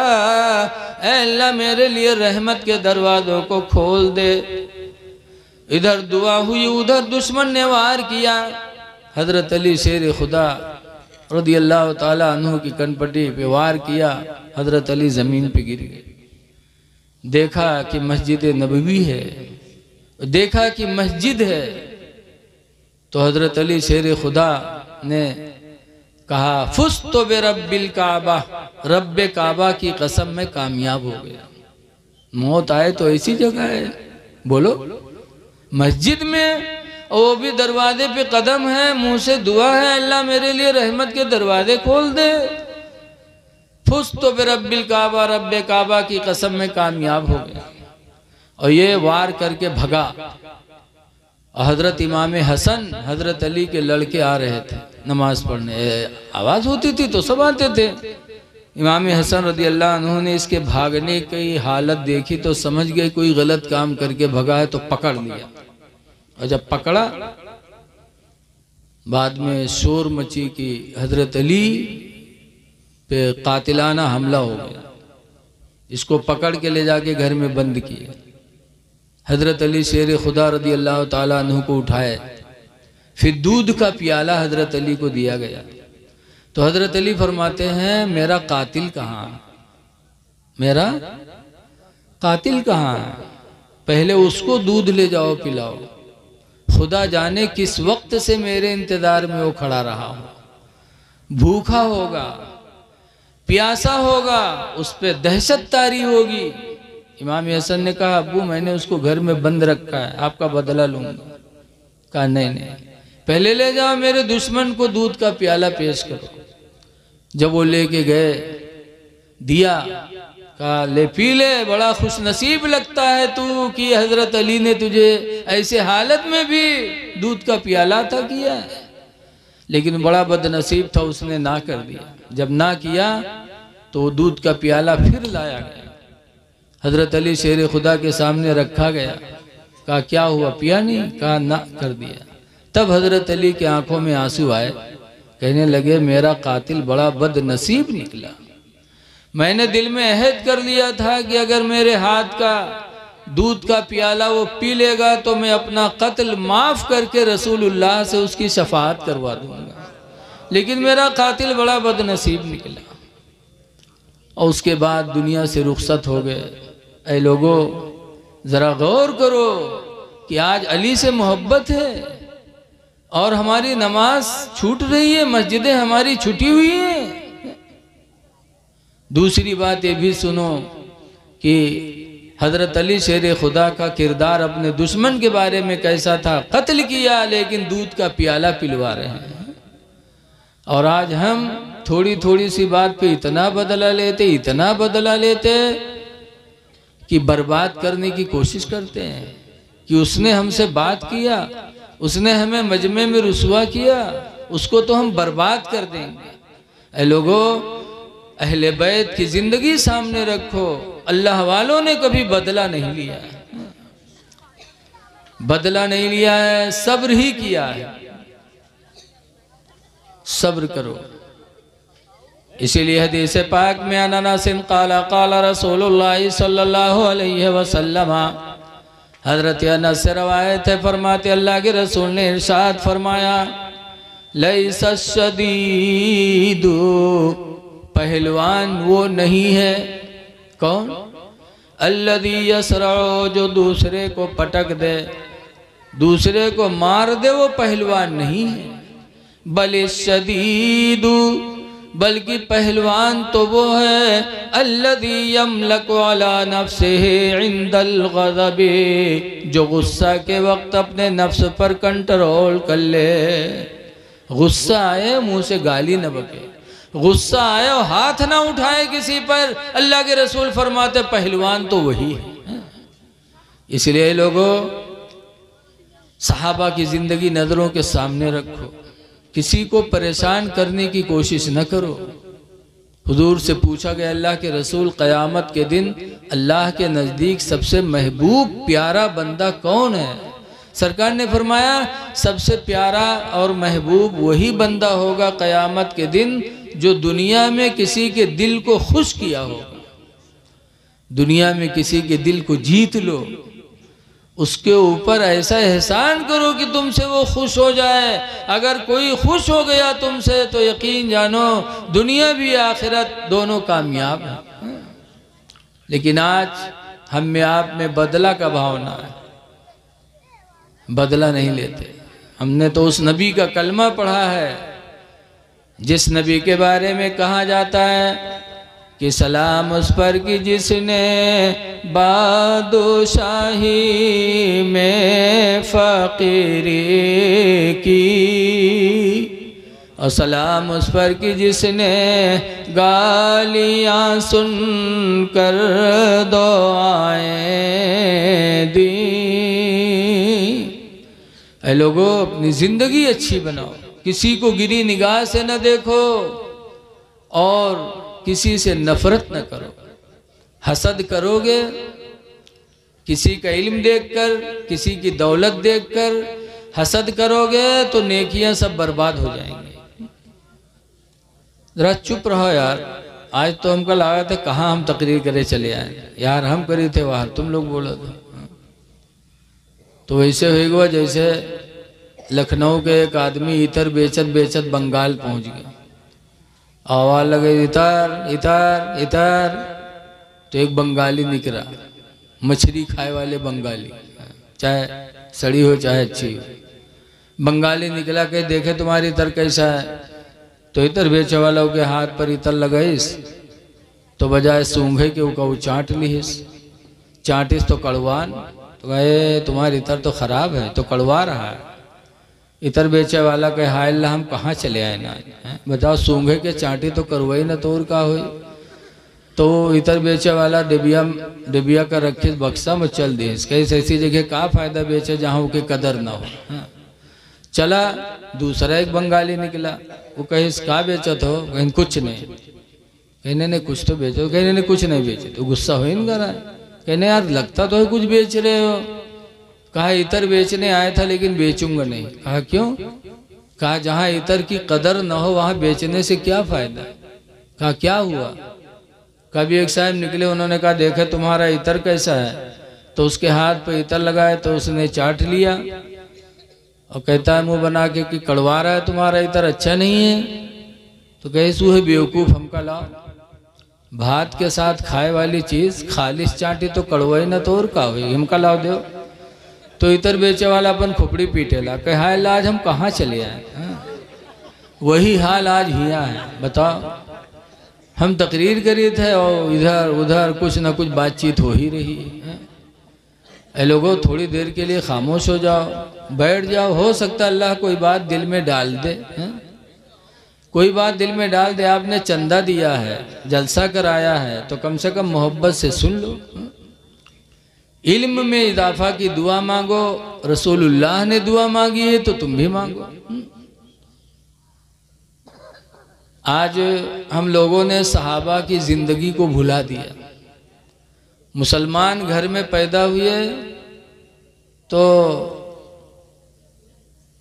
Speaker 1: ऐ अल्लाह मेरे लिए रहमत के दरवाजों को खोल दे। इधर दुआ हुई, उधर दुश्मन ने वार किया। हजरत अली शेर खुदा रज़ी अल्लाह ताला अन्हु की कनपटी पे वार किया। हजरत अली ज़मीन पे गिर गए। देखा कि मस्जिद नबवी है, देखा कि मस्जिद है, तो हजरत अली शेर खुदा ने कहा फुस्तु बिरब्बिल काबा, रब्बे काबा की कसम में कामयाब हो गया। मौत आए तो ऐसी जगह है, बोलो मस्जिद में, और वो भी दरवाजे पे कदम है, मुंह से दुआ है, अल्लाह मेरे लिए रहमत के दरवाजे खोल दे। फुस्तु बिरब्बिल काबा, रब्बे काबा की कसम में कामयाब हो गया। और ये वार करके भगा। और हजरत इमाम हसन हजरत अली के लड़के आ रहे थे नमाज पढ़ने, आवाज़ होती थी तो सब आते थे। इमाम हसन रज़ी अल्लाह अन्हु ने इसके भागने की हालत देखी तो समझ गए कोई गलत काम करके भगा है, तो पकड़ लिया। और जब पकड़ा, बाद में शोर मची कि हजरत अली पे कातिलाना हमला हो गया। इसको पकड़ के ले जाके घर में बंद किए। हजरत अली शेर खुदा रज़ी अल्लाह ताला अन्हु को उठाए, फिर दूध का प्याला हजरत अली को दिया गया। तो हजरत अली फरमाते हैं मेरा कातिल कहाँ, मेरा कातिल कहाँ है? पहले उसको दूध ले जाओ पिलाओ। खुदा जाने किस वक्त से मेरे इंतजार में वो खड़ा रहा हो। भूखा होगा, प्यासा होगा, उस पर दहशत तारी होगी। इमाम हसन ने कहा अब्बू मैंने उसको घर में बंद रखा है, आपका बदला लूंगा। कहा नहीं नहीं, पहले ले जाओ मेरे दुश्मन को दूध का प्याला पेश करो। जब वो लेके गए, दिया, कहा ले पी ले, बड़ा खुश नसीब लगता है तू कि हजरत अली ने तुझे ऐसे हालत में भी दूध का प्याला अता किया। लेकिन बड़ा बदनसीब था, उसने ना कर दिया। जब ना किया तो दूध का प्याला फिर लाया गया, हजरत अली शेर खुदा के सामने रखा गया। कहा क्या हुआ, पिया नहीं? कहा ना कर दिया। तब हजरत अली के आंखों में आंसू आए, कहने लगे मेरा कातिल बड़ा बदनसीब निकला। मैंने दिल में अहद कर लिया था कि अगर मेरे हाथ का दूध का प्याला वो पी लेगा तो मैं अपना कत्ल माफ करके रसूलुल्लाह से उसकी शफाअत करवा दूंगा, लेकिन मेरा कातिल बड़ा बदनसीब निकला। और उसके बाद दुनिया से रुखसत हो गए। ऐ लोगों जरा गौर करो, कि आज अली से मोहब्बत है और हमारी नमाज छूट रही है, मस्जिदें हमारी छुटी हुई हैं। दूसरी बात ये भी सुनो कि हजरत अली शेर खुदा का किरदार अपने दुश्मन के बारे में कैसा था, कत्ल किया लेकिन दूध का प्याला पिलवा रहे हैं। और आज हम थोड़ी थोड़ी सी बात पे इतना बदला लेते कि बर्बाद करने की कोशिश करते हैं कि उसने हमसे बात किया, उसने हमें मजमे में रुसवा किया, उसको तो हम बर्बाद कर देंगे। ऐ लोगों, अहले बैत की जिंदगी सामने रखो। अल्लाह वालों ने कभी बदला नहीं लिया है, बदला नहीं लिया है, सब्र ही किया है। सब्र करो। इसीलिए हदीस पाक में अनसिन काला काला रसूलुल्लाह सल्लल्लाहु अलैहि वसल्लम, हजरत अनस से रवायत है, फरमाते अल्लाह के रसूल ने इरशाद फरमाया, लैसा शदीदु, पहलवान वो नहीं है। कौन? अल्लज़ी यसरअ, जो दूसरे को पटक दे, दूसरे को मार दे, वो पहलवान नहीं है। बल शदीदु, बल्कि पहलवान तो वो है अल्लज़ी यमलकु अला नफ्सिही इंदल ग़ज़बी, जो गुस्सा के वक्त अपने नफ्स पर कंट्रोल कर ले। गुस्सा आए मुंह से गाली न बके, गुस्सा आए और हाथ ना उठाए किसी पर। अल्लाह के रसूल फरमाते पहलवान तो वही है। इसलिए लोगों, सहाबा की जिंदगी नजरों के सामने रखो, किसी को परेशान करने की कोशिश न करो। हुजूर से पूछा गया, अल्लाह के रसूल, क़यामत के दिन अल्लाह के नज़दीक सबसे महबूब प्यारा बंदा कौन है? सरकार ने फरमाया, सबसे प्यारा और महबूब वही बंदा होगा क़यामत के दिन जो दुनिया में किसी के दिल को खुश किया होगा। दुनिया में किसी के दिल को जीत लो, उसके ऊपर ऐसा एहसान करो कि तुमसे वो खुश हो जाए। अगर कोई खुश हो गया तुमसे तो यकीन जानो दुनिया भी आखिरत दोनों कामयाब है। लेकिन आज हम में आप में बदला का भावना है, बदला नहीं लेते। हमने तो उस नबी का कलमा पढ़ा है जिस नबी के बारे में कहा जाता है कि सलाम उस पर कि जिसने बादशाही में फ़कीरी की, और सलाम उस पर कि जिसने गालियाँ सुनकर दुआएं दी। ऐ लोगों, अपनी ज़िंदगी अच्छी बनाओ, किसी को गिरी निगाह से न देखो और किसी से नफरत न करो। हसद करोगे किसी का इल्म देखकर, किसी की दौलत देखकर हसद करोगे तो नेकियां सब बर्बाद हो जाएंगी। जरा चुप रहो यार। आज तो हमको लगा था कहाँ हम तकरीर करे चले आए यार, हम करे थे वहाँ, तुम लोग बोलो थे। तो वैसे हुआ जैसे लखनऊ के एक आदमी इतर बेचत बेचत बंगाल पहुंच गया। आवाज लगे इतर इतर इतर, तो एक बंगाली निकला, मछली खाए वाले बंगाली, चाहे सड़ी हो चाहे अच्छी हो। बंगाली निकला के देखे तुम्हारी इतर कैसा है, तो इतर बेचे वालों के हाथ पर इतर लगाइस तो बजाय सूंघे के वो चाट लीस, चाटिस तो कड़वान, तो कहे तुम्हारी इतर तो खराब है, तो कड़वा रहा है। इतर बेचे वाला कहे हाय अल्लाह, हम कहाँ चले आए ना, बताओ सूंघे के चाटी तो करवाई ना, तो और का हुई। तो इतर बेचे वाला डिबिया का रखे बक्सा में चल दिए, कहीं ऐसी जगह का फायदा बेचे जहाँ उसकी कदर ना हो। चला दूसरा एक बंगाली निकला, वो कहे का बेचत हो, कहीं कुछ नहीं, कहने ने कुछ तो बेचो, कहने ने कुछ नहीं बेचे, तो गुस्सा हो ही नहीं रहा है। कहने यार लगता तो है कुछ बेच रहे हो। कहा इतर बेचने आया था लेकिन बेचूंगा नहीं। कहा क्यों? कहा जहाँ इतर की कदर न हो वहाँ बेचने से क्या फायदा। कहा क्या हुआ? कभी एक साहब निकले, उन्होंने कहा देखे तुम्हारा इतर कैसा है, तो उसके हाथ पे इतर लगाए तो उसने चाट लिया और कहता है मुंह बना के कि कड़वा रहा है तुम्हारा इतर, अच्छा नहीं है। तो कहे सू है बेवकूफ़, हमका लाओ, भात के साथ खाए वाली चीज़ खालिश चाटी तो कड़वाई न तो और का हुई, हमका लाओ दो। तो इतर बेचे वाला अपन खोपड़ी पीटेला, कहे हाय आज हम कहाँ चले आए। वही हाल आज हिया है। बताओ, हम तकरीर करी थे और इधर उधर कुछ ना कुछ बातचीत हो ही रही है। ए लोगों, थोड़ी देर के लिए खामोश हो जाओ, बैठ जाओ, हो सकता अल्लाह कोई बात दिल में डाल दे। कोई बात दिल में डाल दे। आपने चंदा दिया है, जलसा कराया है, तो कम से कम मोहब्बत से सुन लो। इल्म में इजाफा की दुआ मांगो। रसूलुल्लाह ने दुआ मांगी है तो तुम भी मांगो। आज हम लोगों ने सहाबा की जिंदगी को भुला दिया। मुसलमान घर में पैदा हुए तो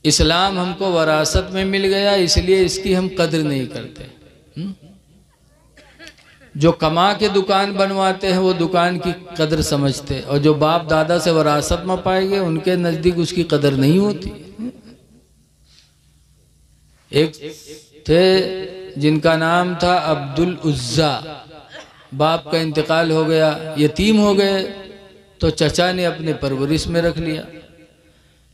Speaker 1: इस्लाम हमको वरासत में मिल गया, इसलिए इसकी हम कद्र नहीं करते। जो कमा के दुकान बनवाते हैं वो दुकान की कद्र समझते, और जो बाप दादा से वरासत में पाएंगे उनके नज़दीक उसकी कद्र नहीं होती। एक थे जिनका नाम था अब्दुल उज़्ज़ा, बाप का इंतकाल हो गया, यतीम हो गए, तो चचा ने अपने परवरिश में रख लिया।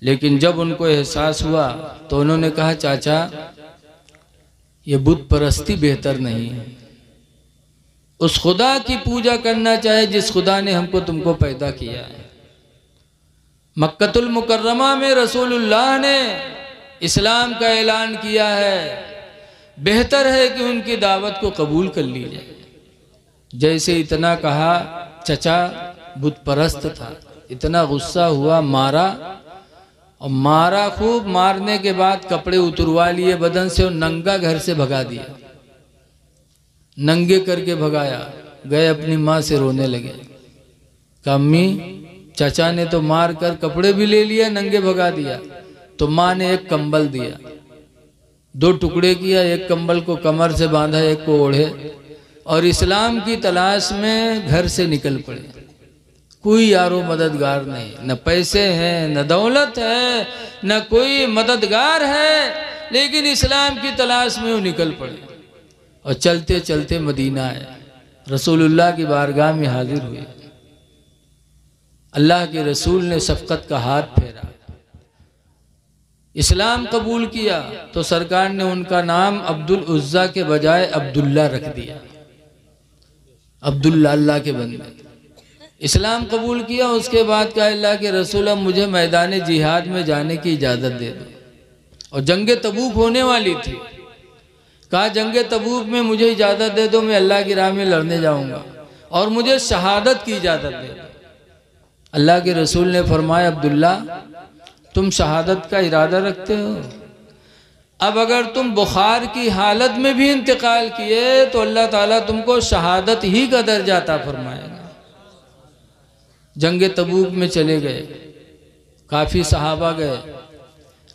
Speaker 1: लेकिन जब उनको एहसास हुआ तो उन्होंने कहा, चाचा ये बुत परस्ती बेहतर नहीं है, उस खुदा की पूजा करना चाहे जिस खुदा ने हमको तुमको पैदा किया है। मक्कतुल मुकर्रमा में रसूलुल्लाह ने इस्लाम का ऐलान किया है, बेहतर है कि उनकी दावत को कबूल कर ली जाए। जैसे इतना कहा, चचा बुत परस्त था, इतना गुस्सा हुआ, मारा, और मारा खूब। मारने के बाद कपड़े उतरवा लिए बदन से और नंगा घर से भगा दिया, नंगे करके भगाया। गए अपनी माँ से रोने लगे, कहा अम्मी चाचा ने तो मार कर कपड़े भी ले लिया, नंगे भगा दिया। तो माँ ने एक कंबल दिया, 2 टुकड़े किया, एक कंबल को कमर से बांधा, एक को ओढ़े, और इस्लाम की तलाश में घर से निकल पड़े। कोई यारो मददगार नहीं, न पैसे हैं, न दौलत है, न कोई मददगार है, लेकिन इस्लाम की तलाश में वो निकल पड़े और चलते चलते मदीना आए, रसूलुल्लाह की बारगाह में हाजिर हुए। अल्लाह के रसूल ने शफकत का हाथ फेरा, इस्लाम कबूल किया, तो सरकार ने उनका नाम अब्दुल उज़्ज़ा के बजाय अब्दुल्ला रख दिया। अब्दुल्ला, अल्लाह के बंदे। इस्लाम कबूल किया, उसके बाद कहा, अल्लाह के रसूल अब मुझे मैदान जिहाद में जाने की इजाज़त दे दो। और जंग तबूक होने वाली थी, कहा जंग तबूक में मुझे इजाज़त दे दो, मैं अल्लाह की राह में लड़ने जाऊंगा, और मुझे शहादत की इजाज़त दे दो। अल्लाह के रसूल ने फरमाया, अब्दुल्ला तुम शहादत का इरादा रखते हो? अब अगर तुम बुखार की हालत में भी इंतकाल किए तो अल्लाह ताला तुमको शहादत ही का दर्जा अता फरमाएगा। जंग तबूक में चले गए, काफ़ी सहाबा गए,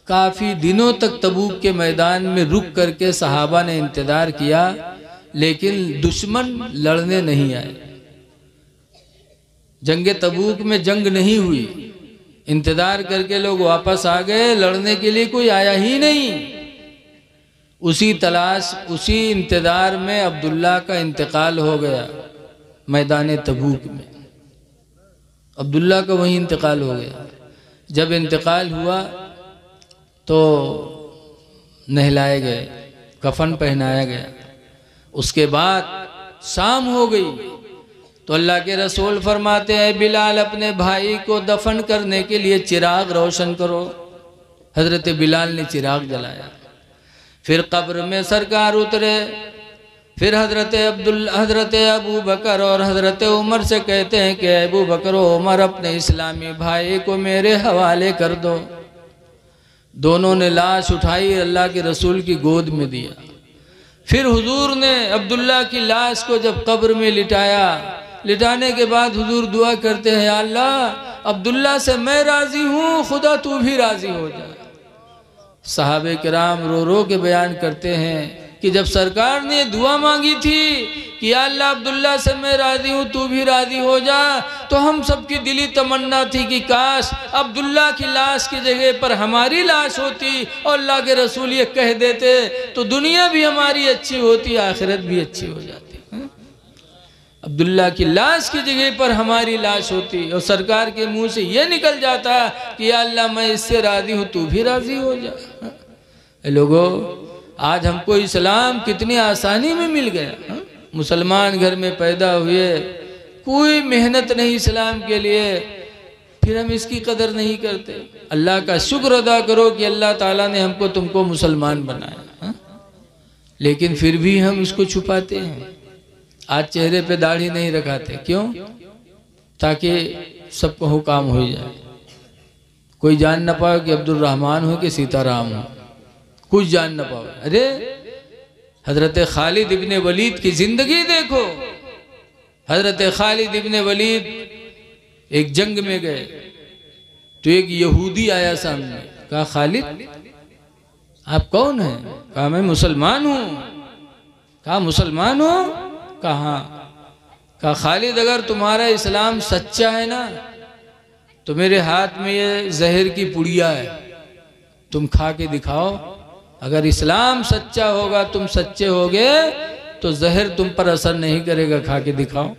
Speaker 1: काफ़ी दिनों तक तबूक के मैदान में रुक करके सहाबा ने इंतज़ार किया, लेकिन दुश्मन लड़ने नहीं आए। जंग तबूक में जंग नहीं हुई, इंतज़ार करके लोग वापस आ गए, लड़ने के लिए कोई आया ही नहीं। उसी तलाश, उसी इंतज़ार में अब्दुल्ला का इंतकाल हो गया मैदान तबूक में। अब्दुल्ला का वहीं इंतकाल हो गया। जब इंतकाल हुआ तो नहलाए गए, कफन पहनाया गया। उसके बाद शाम हो गई तो अल्लाह के रसूल फरमाते हैं, बिलाल अपने भाई को दफन करने के लिए चिराग रोशन करो। हजरत बिलाल ने चिराग जलाया, फिर कब्र में सरकार उतरे, फिर हजरत अबू बकर और हजरत उमर से कहते हैं कि अबू बकर और उमर अपने इस्लामी भाई को मेरे हवाले कर दो। दोनों ने लाश उठाई, अल्लाह के रसूल की गोद में दिया। फिर हुजूर ने अब्दुल्ला की लाश को जब कब्र में लिटाया, लिटाने के बाद हुजूर दुआ करते हैं, या अल्लाह अब्दुल्ला से मैं राज़ी हूँ, खुदा तू भी राज़ी हो जा। सहाबे किराम रो रो के बयान करते हैं कि जब सरकार ने दुआ मांगी थी कि या अल्लाह अब्दुल्ला से मैं राज़ी हूँ, तू भी राज़ी हो जा, तो हम सबकी दिली तमन्ना थी कि काश अब्दुल्ला की लाश की जगह पर हमारी लाश होती और अल्लाह के रसूल ये कह देते तो दुनिया भी हमारी अच्छी होती, आखिरत भी अच्छी हो जाती। अब्दुल्ला की लाश की जगह पर हमारी लाश होती और सरकार के मुंह से ये निकल जाता कि या अल्लाह मैं इससे राजी हूँ, तू भी राजी हो जा। लोगों, आज हमको इस्लाम कितनी आसानी में मिल गया। मुसलमान घर में पैदा हुए, कोई मेहनत नहीं इस्लाम के लिए, फिर हम इसकी कदर नहीं करते। अल्लाह का शुक्र अदा करो कि अल्लाह ताला ने हमको तुमको मुसलमान बनाया, लेकिन फिर भी हम इसको छुपाते हैं। आज चेहरे पे दाढ़ी नहीं रखाते, क्यों? ताकि सबको हुकाम हो जाए, कोई जान न पाए कि अब्दुल रहमान हो कि सीताराम हो, कुछ जान न पाओ। अरे हजरत खालिद इब्ने वलीद की जिंदगी देखो। हजरत खालिद इब्ने वलीद एक जंग में गए तो एक यहूदी आया सामने, कहा खालिद आप कौन हैं? कहा मैं मुसलमान हूं। कहा मुसलमान हो? कहा खालिद अगर तुम्हारा इस्लाम सच्चा है ना तो मेरे हाथ में ये जहर की पुड़िया है, तुम खा के दिखाओ। अगर इस्लाम सच्चा होगा, तुम सच्चे होगे तो जहर तुम पर असर नहीं करेगा, खा के दिखाओ।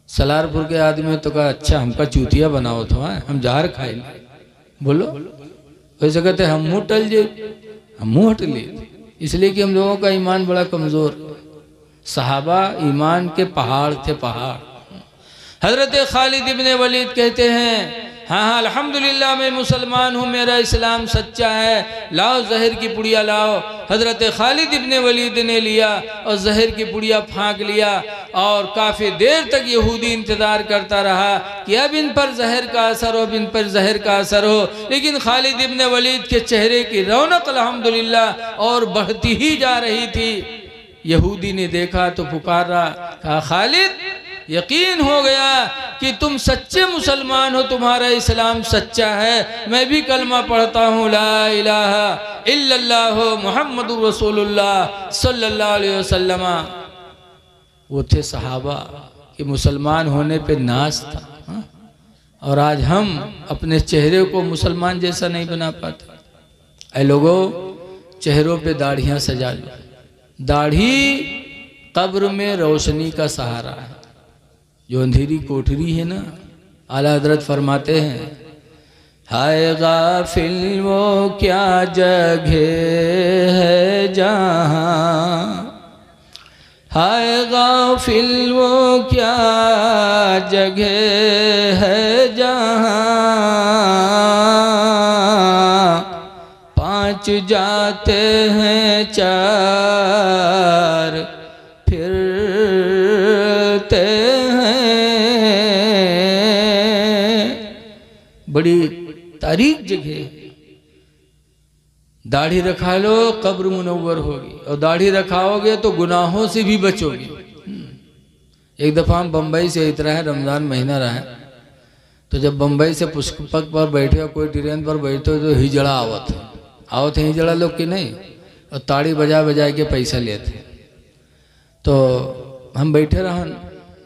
Speaker 1: सलारपुर के आदमी तो कहा अच्छा हमका चूतिया बनाओ तो हम जहर खाएंगे। बोलो वैसे कहते हम मुँह टल जे, हम मुँह हट लिए, इसलिए कि हम लोगों का ईमान बड़ा कमजोर। सहाबा ईमान के पहाड़ थे, पहाड़। हजरत खालिद इब्ने वलीद कहते हैं हाँ अल्हम्दुलिल्लाह मैं मुसलमान हूँ, मेरा इस्लाम सच्चा है, लाओ जहर की पुड़िया लाओ। हजरत खालिद इब्ने वलीद ने लिया और जहर की पुड़िया फाँक लिया और काफ़ी देर तक यहूदी इंतज़ार करता रहा कि अब इन पर जहर का असर हो, अब इन पर जहर का असर हो। लेकिन खालिद इब्ने वलीद के चेहरे की रौनक अल्हम्दुलिल्लाह और बढ़ती ही जा रही थी। यहूदी ने देखा तो पुकारा, कहा खालिद यकीन हो गया कि तुम सच्चे मुसलमान हो, तुम्हारा इस्लाम सच्चा है। मैं भी कलमा पढ़ता हूँ ला इलाहा इल्लल्लाह मुहम्मदुर रसूलुल्लाह सल्लल्लाहु अलैहि वसल्लम। वो थे सहाबा कि मुसलमान होने पे नाज था। और आज हम अपने चेहरे को मुसलमान जैसा नहीं बना पाते। ऐ लोगों, चेहरों पे दाढ़ियाँ सजा लो। दाढ़ी कब्र में रोशनी का सहारा है। जो अंधेरी कोठरी है ना, आला हजरत फरमाते हैं हाय गाफिल वो क्या जगह है जहाँ, हाय गाफिल वो क्या जगह है जहाँ, पांच जाते हैं चार फिरते बड़ी तारीख जगह। दाढ़ी रखा लो कब्र मुनव्वर होगी, और दाढ़ी रखाओगे तो गुनाहों से भी बचोगे। एक दफ़ा हम बम्बई से इतरा है, रमज़ान महीना रहा है, तो जब बम्बई से पुष्पक पर बैठे, कोई ट्रेन पर बैठे तो हिजड़ा आवत है हिजड़ा लोग की नहीं, और ताड़ी बजा बजा के पैसा लेते। तो हम बैठे रहन,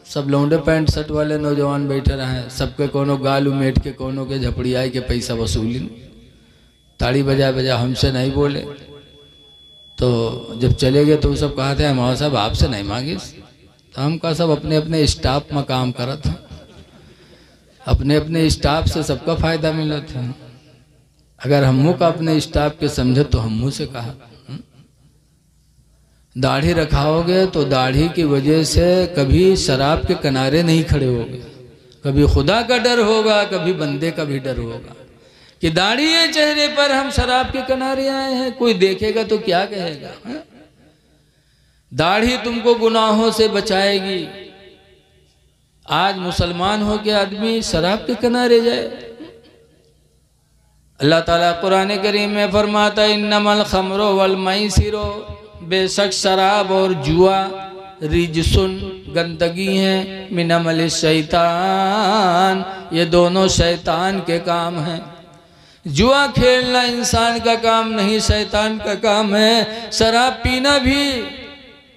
Speaker 1: सब लौंडे पैंट शर्ट वाले नौजवान बैठे रहे, सबके कोनो गाल उमेट के कोनो के झपड़ियाई के पैसा वसूली, ताड़ी बजा बजा हमसे नहीं बोले। तो जब चले गए तो सब कहा थे हमारा साहब आपसे नहीं मांगे। तो हम कहा सब अपने अपने स्टाफ में काम करा था, अपने अपने स्टाफ से सबका फायदा मिला था। अगर हमू का अपने स्टाफ के समझे तो हमू से कहा दाढ़ी रखाओगे तो दाढ़ी की वजह से कभी शराब के किनारे नहीं खड़े होगे, कभी खुदा का डर होगा, कभी बंदे का भी डर होगा कि दाढ़ी है चेहरे पर, हम शराब के किनारे आए हैं, कोई देखेगा तो क्या कहेगा। दाढ़ी तुमको गुनाहों से बचाएगी। आज मुसलमान हो के आदमी शराब के किनारे जाए। अल्लाह ताला कुरान करीम में फरमाता है इन्नमल खमरो वल मैसिरो, बेशक शराब और जुआ रिजसुन गंदगी हैं, मिनमल शैतान, ये दोनों शैतान के काम हैं। जुआ खेलना इंसान का काम नहीं, शैतान का काम है। शराब पीना भी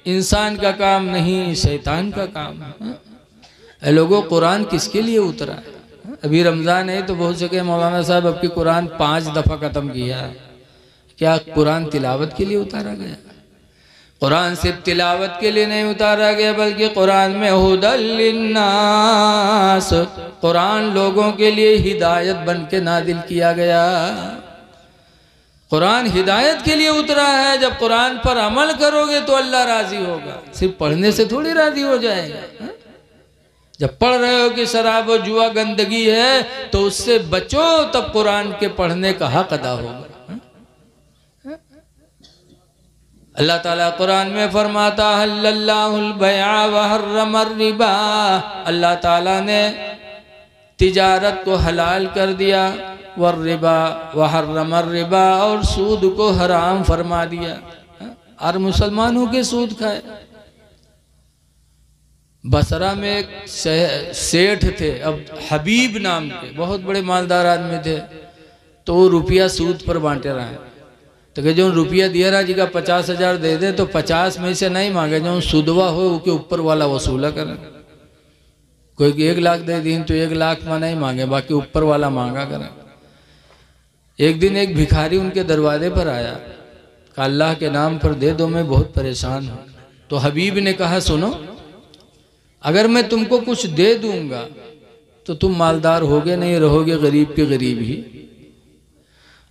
Speaker 1: इंसान का काम नहीं, शैतान का काम है। लोगों, कुरान किसके लिए उतरा है? अभी रमज़ान है तो बहुत जगह मौलाना साहब अब की कुरान 5 दफ़ा ख़त्म किया है। क्या कुरान तिलावत के लिए उतारा गया? कुरान सिर्फ तिलावत के लिए नहीं उतारा गया, बल्कि कुरान में हुदल लिन्नास, कुरान लोगों के लिए हिदायत बन के नादिल किया गया। कुरान हिदायत के लिए उतरा है। जब कुरान पर अमल करोगे तो अल्लाह राजी होगा, सिर्फ पढ़ने से थोड़ी राजी हो जाएगा। जब पढ़ रहे हो कि शराब और जुआ गंदगी है तो उससे बचो, तब कुरान के पढ़ने का हक अदा होगा। अल्लाह ताला कुरान में फरमाता हल्लल्लाहुल बैअ व हर्रमर रिबा, अल्लाह ताला ने तिजारत को हलाल कर दिया, वर रिबा व हर्रमर रिबा, और सूद को हराम फरमा दिया। और मुसलमानों के सूद खाए। बसरा में एक सेठ थे, अब हबीब नाम के, बहुत बड़े मालदार आदमी थे। तो वो रुपया सूद पर बांटे रहे। तो कि जो रुपया दिया रहा जी का 50,000 दे दे, तो 50 में से नहीं मांगे, जो सुदवा हो उसके ऊपर वाला वसूला करें। कोई 1 लाख दे दी तो 1 लाख में नहीं मांगे, बाकी ऊपर वाला मांगा करें। एक दिन एक भिखारी उनके दरवाजे पर आया, कहा अल्लाह के नाम पर दे दो, मैं बहुत परेशान हूँ। तो हबीब ने कहा सुनो, अगर मैं तुमको कुछ दे दूंगा तो तुम मालदार होगे नहीं, रहोगे गरीब के गरीब ही।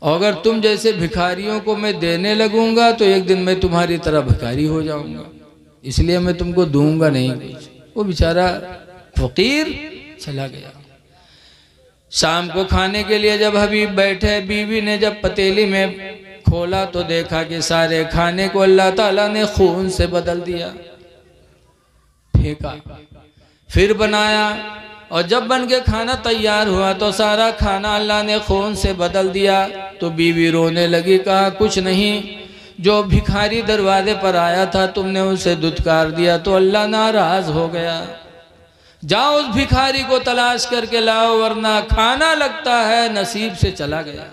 Speaker 1: और अगर तुम जैसे भिखारियों को मैं देने लगूंगा तो एक दिन मैं तुम्हारी तरह भिखारी हो जाऊंगा, इसलिए मैं तुमको दूंगा नहीं कुछ। वो बेचारा फकीर चला गया। शाम को खाने के लिए जब हबीब बैठे, बीवी ने जब पतीली में खोला तो देखा कि सारे खाने को अल्लाह ताला ने खून से बदल दिया। फेंका, फिर बनाया, और जब बन के खाना तैयार हुआ तो सारा खाना अल्लाह ने खून से बदल दिया। तो बीवी रोने लगी, कहा कुछ नहीं, जो भिखारी दरवाजे पर आया था तुमने उसे दुत्कार दिया तो अल्लाह नाराज हो गया। जाओ उस भिखारी को तलाश करके लाओ, वरना खाना लगता है नसीब से चला गया।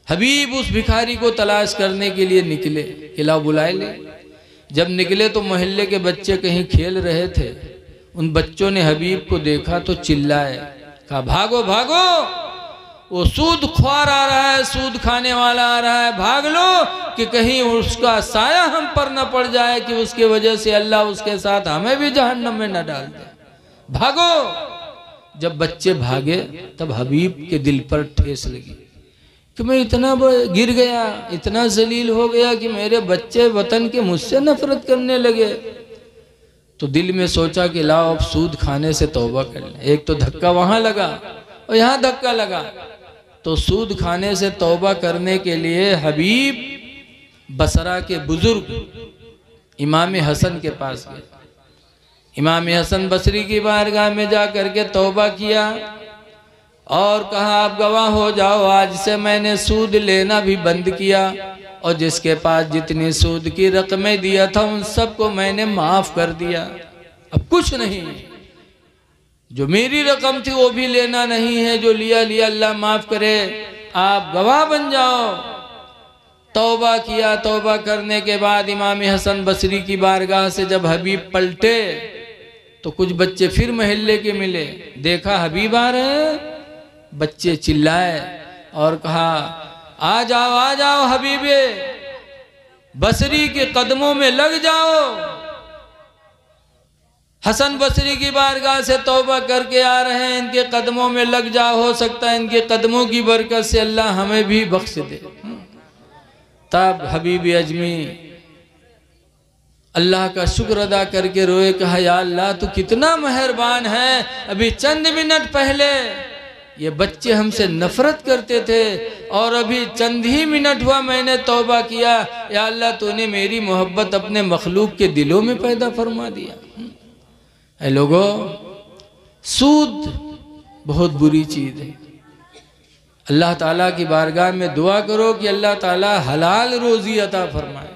Speaker 1: हबीब उस भिखारी को तलाश करने के लिए निकले, कि लाओ बुलाए ले। जब निकले तो मोहल्ले के बच्चे कहीं खेल रहे थे। उन बच्चों ने हबीब को देखा तो चिल्लाए, कहा भागो भागो, वो सूद ख्वार आ रहा है, सूद खाने वाला आ रहा है, भाग लो, कि कहीं उसका साया हम पर न पड़ जाए, कि उसके वजह से अल्लाह उसके साथ हमें भी जहन्नम में न डाल दे, भागो। जब बच्चे भागे तब हबीब के दिल पर ठेस लगी कि मैं इतना गिर गया, इतना जलील हो गया कि मेरे बच्चे वतन के मुझसे नफरत करने लगे। तो दिल में सोचा कि लाओ अब सूद खाने से तौबा कर लें। एक तो धक्का वहां लगा और यहाँ धक्का लगा, तो सूद खाने से तौबा करने के लिए हबीब बसरा के बुजुर्ग इमाम हसन के पास गए। इमाम हसन बसरी की बारगाह में जा करके तौबा किया और कहा आप गवाह हो जाओ, आज से मैंने सूद लेना भी बंद किया, और जिसके पास जितनी सूद की रकमें दिया था उन सबको मैंने माफ कर दिया। अब कुछ नहीं, जो मेरी रकम थी वो भी लेना नहीं है, जो लिया लिया अल्लाह माफ करे, आप गवाह बन जाओ। तौबा किया। तौबा करने के बाद इमाम हसन बसरी की बारगाह से जब हबीब पलटे तो कुछ बच्चे फिर मोहल्ले के मिले, देखा हबीब आ रहे हैं, बच्चे चिल्लाए और कहा आ जाओ हबीबे बसरी के कदमों में लग जाओ। हसन बसरी की बारगाह से तौबा करके आ रहे हैं, इनके कदमों में लग जाओ, हो सकता है इनके कदमों की बरकत से अल्लाह हमें भी बख्श दे। तब हबीब अजमी अल्लाह का शुक्र अदा करके रोए, कहा या अल्लाह तू कितना मेहरबान है, अभी चंद मिनट पहले ये बच्चे हमसे नफरत करते थे और अभी चंद ही मिनट हुआ मैंने तौबा किया, या अल्लाह तूने मेरी मोहब्बत अपने मखलूक के दिलों में पैदा फरमा दिया। ऐ लोगों, सूद बहुत बुरी चीज है। अल्लाह ताला की बारगाह में दुआ करो कि अल्लाह ताला हलाल रोजी अता फरमाए,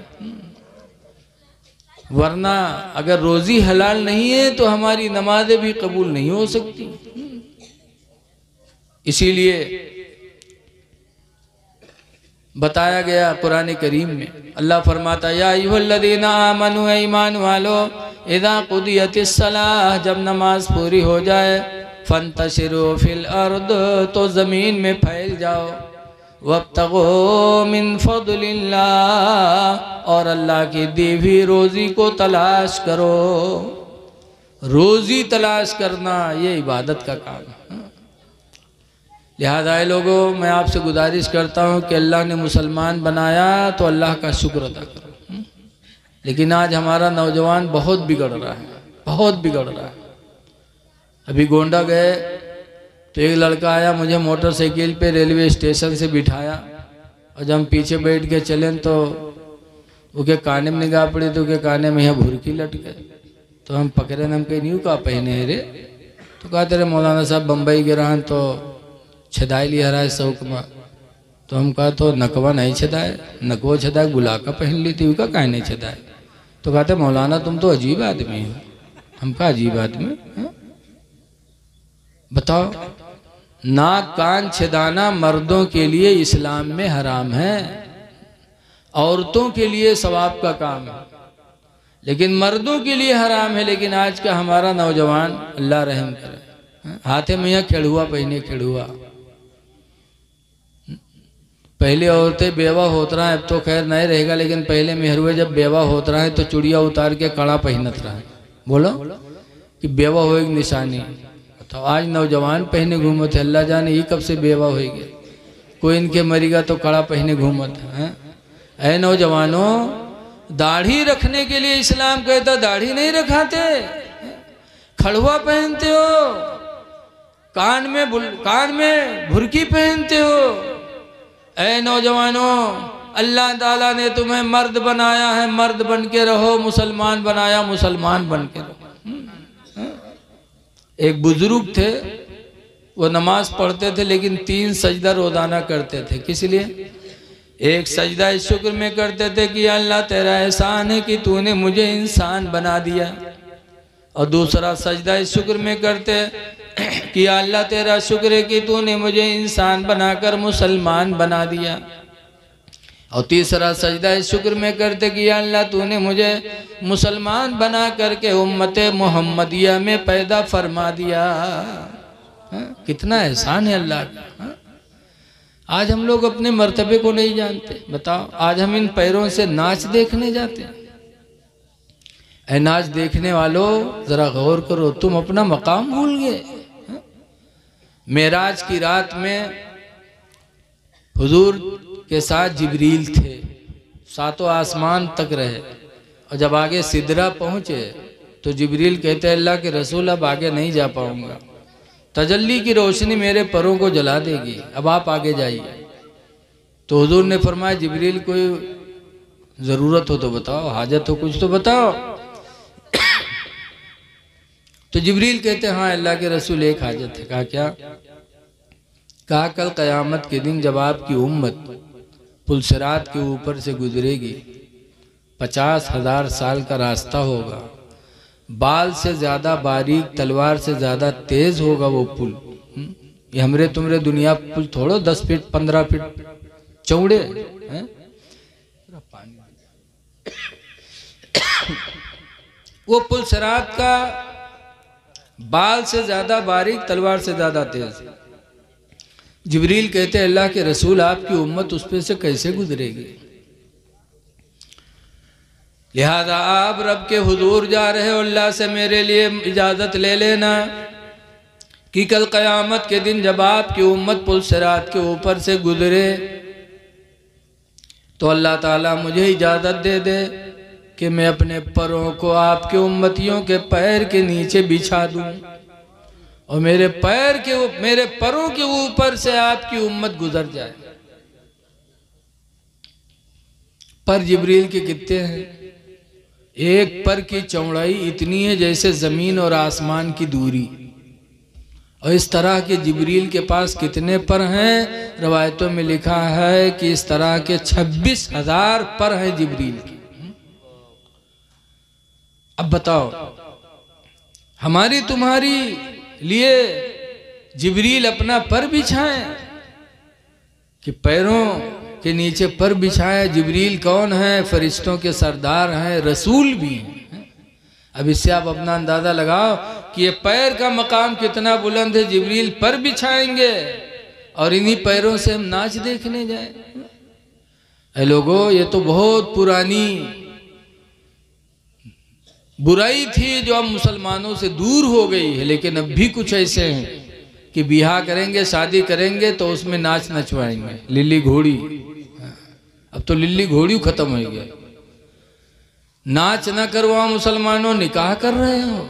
Speaker 1: वरना अगर रोजी हलाल नहीं है तो हमारी नमाजें भी कबूल नहीं हो सकती। इसीलिए बताया गया कुरान करीम में, अल्लाह फरमाता या अय्युहल्लज़ीना आमनू, ईमान वालो, इज़ा कुदियतिस सलाह, जब नमाज पूरी हो जाए, फंतशिरू फिल अर्द, तो ज़मीन में फैल जाओ। वब्तगू मिन फद्लिल्लाह, और अल्लाह की दी हुई रोज़ी को तलाश करो। रोज़ी तलाश करना ये इबादत का काम है। लिहाजा लोगों, मैं आपसे गुजारिश करता हूँ कि अल्लाह ने मुसलमान बनाया तो अल्लाह का शुक्र अदा करो। लेकिन आज हमारा नौजवान बहुत बिगड़ रहा है, बहुत बिगड़ रहा है। अभी गोंडा गए तो एक लड़का आया, मुझे मोटरसाइकिल पे रेलवे स्टेशन से बिठाया, और जब हम पीछे बैठ के चले तो वो के काने में निगाह पड़ी तो के काने में यहाँ भुरकी लट गए। तो हम पकड़े न, हम कहीं नहीं का पहने रे, तो कहा तेरे मौलाना साहब बम्बई के रहन तो छदाई लिया रहा है शौक में। तो हम कहा तो नकवा नहीं छदाए, नकवा छदाए गुलाका पहन ली थी, उसका काहे नहीं छदाए। तो कहते मौलाना तुम तो अजीब आदमी हो। हम कहा अजीब आदमी? बताओ, नाक कान छेदाना मर्दों के लिए इस्लाम में हराम है, औरतों के लिए सवाब का काम है, लेकिन मर्दों के लिए हराम है। लेकिन आज का हमारा नौजवान, अल्लाह रहम करे, हाथे में यह खेड़ुआ पहने, खेड़ुआ। पहले औरतें बेवा होत रहा है, अब तो खैर नहीं रहेगा, लेकिन पहले मेहरुए जब बेवा होत रहा है तो चूड़िया उतार के कड़ा पहनत रहा है। बोलो कि बेवा हो एक निशानी। तो आज नौजवान पहने घूमत है, अल्लाह जाने ये कब से बेवा होगी। कोई इनके मरीगा तो कड़ा पहने घूमत है। ऐ नौजवानों, दाढ़ी रखने के लिए इस्लाम कहता, दाढ़ी नहीं रखाते, खड़ुआ पहनते हो, कान में भुरकी पहनते हो। ऐ नौजवानों, अल्लाह ताला ने तुम्हें मर्द बनाया है, मर्द बन के रहो। मुसलमान बनाया, मुसलमान बन के रहो। एक बुजुर्ग थे, वो नमाज पढ़ते थे लेकिन 3 सजदा रोजाना करते थे। किस लिए? एक सजदा इस शुक्र में करते थे कि अल्लाह तेरा एहसान है कि तूने मुझे इंसान बना दिया, और दूसरा सजदा इस शुक्र में करते कि अल्लाह तेरा शुक्र है कि तूने मुझे इंसान बनाकर मुसलमान बना दिया, और तीसरा सजदा इस शुक्र में करते कि अल्लाह तूने मुझे मुसलमान बना करके उम्मत मोहम्मदिया में पैदा फरमा दिया। कितना एहसान है अल्लाह का। आज हम लोग अपने मर्तबे को नहीं जानते। बताओ, आज हम इन पैरों से नाच देखने जाते हैं। ऐ नाच देखने वालों, जरा गौर करो, तुम अपना मकाम भूल गए। मेराज की रात में हुजूर के साथ जिब्रील थे, 7 आसमान तक रहे, और जब आगे सिदरा पहुंचे तो जिब्रील कहते अल्लाह के रसूल अब आगे नहीं जा पाऊंगा, तजल्ली की रोशनी मेरे परों को जला देगी, अब आप आगे जाइए। तो हुजूर ने फरमाया जिब्रील कोई ज़रूरत हो तो बताओ, हाजत हो कुछ तो बताओ। तो जिब्रील कहते हाँ अल्लाह के रसूल एक हाजत है। कहा क्या? कहा कल क़यामत के दिन जब आपकी उम्मत पुलसिरात के ऊपर से गुजरेगी, 50,000 साल का रास्ता होगा, बाल से ज़्यादा बारीक, तलवार से ज़्यादा तेज़ होगा वो पुल। ये हमरे तुमरे दुनिया पुल थोड़ो 10 फीट 15 फीट चौड़े हैं। वो पुल सिरात का बाल से ज़्यादा बारीक, तलवार से ज़्यादा तेज़। जिब्रील कहते अल्लाह के रसूल आपकी उम्मत उस पे से कैसे गुजरेगी? लिहाजा आप रब के हुजूर जा रहे हो, अल्लाह से मेरे लिए इजाज़त ले लेना कि कल क़यामत के दिन जब आपकी उम्मत पुल सिरात के ऊपर से गुजरे तो अल्लाह ताला मुझे इजाज़त दे दे कि मैं अपने पैरों को आपके उम्मतियों के पैर के नीचे बिछा दूं, और मेरे पैरों के ऊपर से आपकी उम्मत गुजर जाए। पर जिब्रील के कितने हैं? एक पर की चौड़ाई इतनी है जैसे जमीन और आसमान की दूरी। और इस तरह के जिब्रील के पास कितने पर हैं? रवायतों में लिखा है कि इस तरह के 26,000 पर हैं जिब्रील के। अब बताओ, हमारी तुम्हारी लिए जिब्रील अपना पर बिछाएं कि पैरों के नीचे पर बिछाया? जिब्रील कौन है? फरिश्तों के सरदार हैं, रसूल भी हैं। अब इससे आप अपना अंदाजा लगाओ कि ये पैर का मकाम कितना बुलंद है। जिब्रील पर बिछाएंगे और इन्हीं पैरों से हम नाच देखने जाए? ऐ लोगों, ये तो बहुत पुरानी बुराई थी जो अब मुसलमानों से दूर हो गई है। लेकिन अब भी कुछ ऐसे हैं कि ब्याह करेंगे, शादी करेंगे तो उसमें नाच नचवाएंगे, लिल्ली घोड़ी। अब तो लिल्ली घोड़ी खत्म हो गया। नाच ना करवाओ मुसलमानों, निकाह कर रहे हो।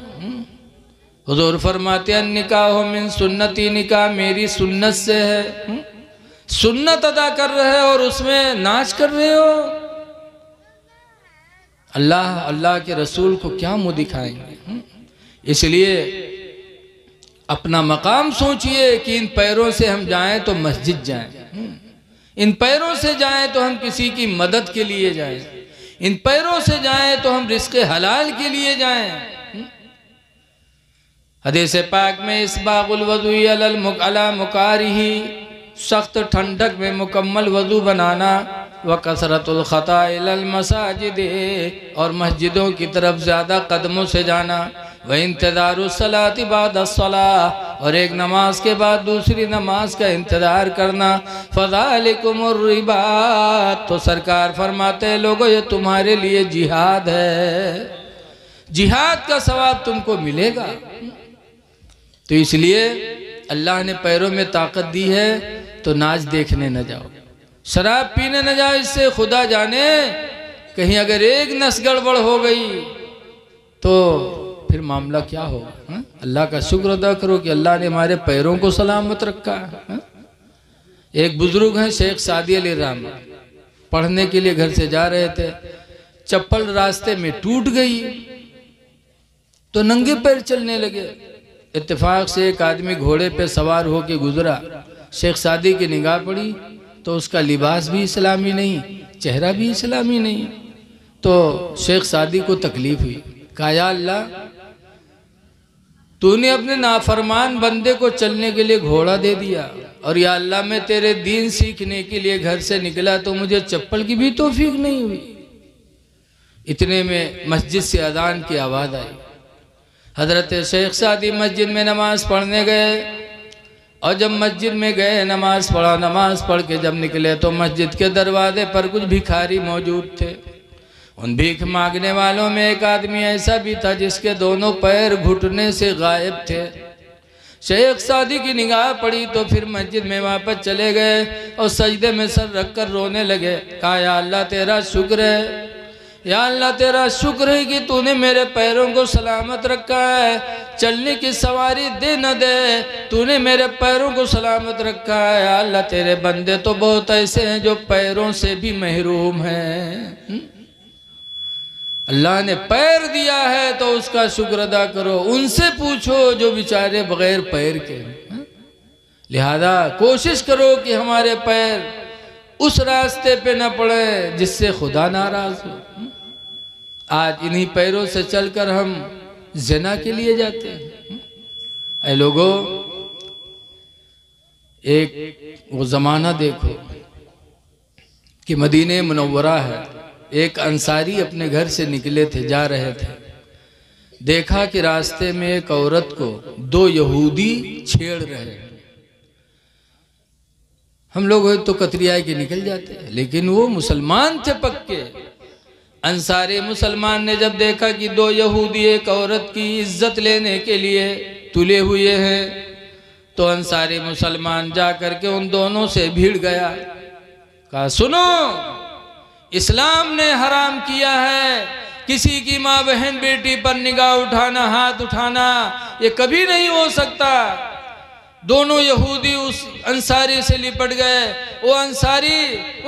Speaker 1: हुजूर फरमाते हैं निकाह मिन सुन्नती, निकाह मेरी सुन्नत से है। सुन्नत अदा कर रहे हो और उसमें नाच कर रहे हो। अल्लाह के रसूल को क्या मुंह दिखाएंगे? इसलिए अपना मकाम सोचिए कि इन पैरों से हम जाएं तो मस्जिद जाएं, इन पैरों से जाएं तो हम किसी की मदद के लिए जाएं, इन पैरों से जाएं तो हम रिज़्क़े हलाल के लिए जाएं। हदीस पाक में इसबागुल वज़ू अला मुकारिही, सख्त ठंडक में मुकम्मल वज़ू बनाना, व कसरतुल खता इलल मसाजिद, और मस्जिदों की तरफ ज़्यादा कदमों से जाना, व इंतज़ारुस सलाति बादस्सलाह, और एक नमाज के बाद दूसरी नमाज का इंतज़ार करना। फ़ज़ालिकुमुर रिबात, तो सरकार फरमाते हैं लोगों ये तुम्हारे लिए जिहाद है, जिहाद का सवाब तुमको मिलेगा। तो इसलिए अल्लाह ने पैरों में ताकत दी है तो नाच देखने न जाओ, शराब पीने न जाओ। इससे खुदा जाने कहीं अगर एक नस गड़बड़ हो गई तो फिर मामला क्या होगा। अल्लाह का शुक्र अदा करो कि अल्लाह ने हमारे पैरों को सलामत रखा है। एक बुजुर्ग हैं शेख सादी अली रहमत, पढ़ने के लिए घर से जा रहे थे, चप्पल रास्ते में टूट गई तो नंगे पैर चलने लगे। इत्तेफाक से एक आदमी घोड़े पे सवार होके गुजरा, शेख सादी की निगाह पड़ी तो उसका लिबास भी इस्लामी नहीं, चेहरा भी इस्लामी नहीं। तो शेख सादी को तकलीफ हुई, कहा या अल्लाह तूने अपने नाफरमान बंदे को चलने के लिए घोड़ा दे दिया, और या अल्लाह मैं तेरे दीन सीखने के लिए घर से निकला तो मुझे चप्पल की भी तौफीक नहीं हुई। इतने में मस्जिद से अजान की आवाज़ आई। हजरत शेख सादी मस्जिद में नमाज पढ़ने गए, और जब मस्जिद में गए नमाज पढ़ा, नमाज पढ़ के जब निकले तो मस्जिद के दरवाजे पर कुछ भिखारी मौजूद थे। उन भीख मांगने वालों में एक आदमी ऐसा भी था जिसके दोनों पैर घुटने से गायब थे। शेख सादी की निगाह पड़ी तो फिर मस्जिद में वापस चले गए और सजदे में सर रख कर रोने लगे। कहा या अल्लाह तेरा शुक्र है, या अल्लाह तेरा शुक्र है कि तूने मेरे पैरों को सलामत रखा है, चलने की सवारी दे न दे, तूने मेरे पैरों को सलामत रखा है। या अल्लाह तेरे बंदे तो बहुत ऐसे हैं जो पैरों से भी महरूम हैं। अल्लाह ने पैर दिया है तो उसका शुक्र अदा करो, उनसे पूछो जो बेचारे बगैर पैर के। लिहाजा कोशिश करो कि हमारे पैर उस रास्ते पे न पड़े जिससे खुदा नाराज हो। आज इन्हीं पैरों से चलकर हम ज़िना के लिए जाते हैं। ऐ लोगों, एक वो ज़माना देखो कि मदीने मुनव्वरा है, एक अंसारी अपने घर से निकले थे, जा रहे थे, देखा कि रास्ते में एक औरत को दो यहूदी छेड़ रहे हैं। हम लोग तो कतरिया के निकल जाते हैं, लेकिन वो मुसलमान थे पक्के। अंसारी मुसलमान ने जब देखा कि दो यहूदी एक औरत की इज्जत लेने के लिए तुले हुए हैं तो अंसारी मुसलमान जा करके उन दोनों से भिड़ गया। कहा सुनो, इस्लाम ने हराम किया है किसी की माँ बहन बेटी पर निगाह उठाना, हाथ उठाना, ये कभी नहीं हो सकता। दोनों यहूदी उस अंसारी से लिपट गए, वो अंसारी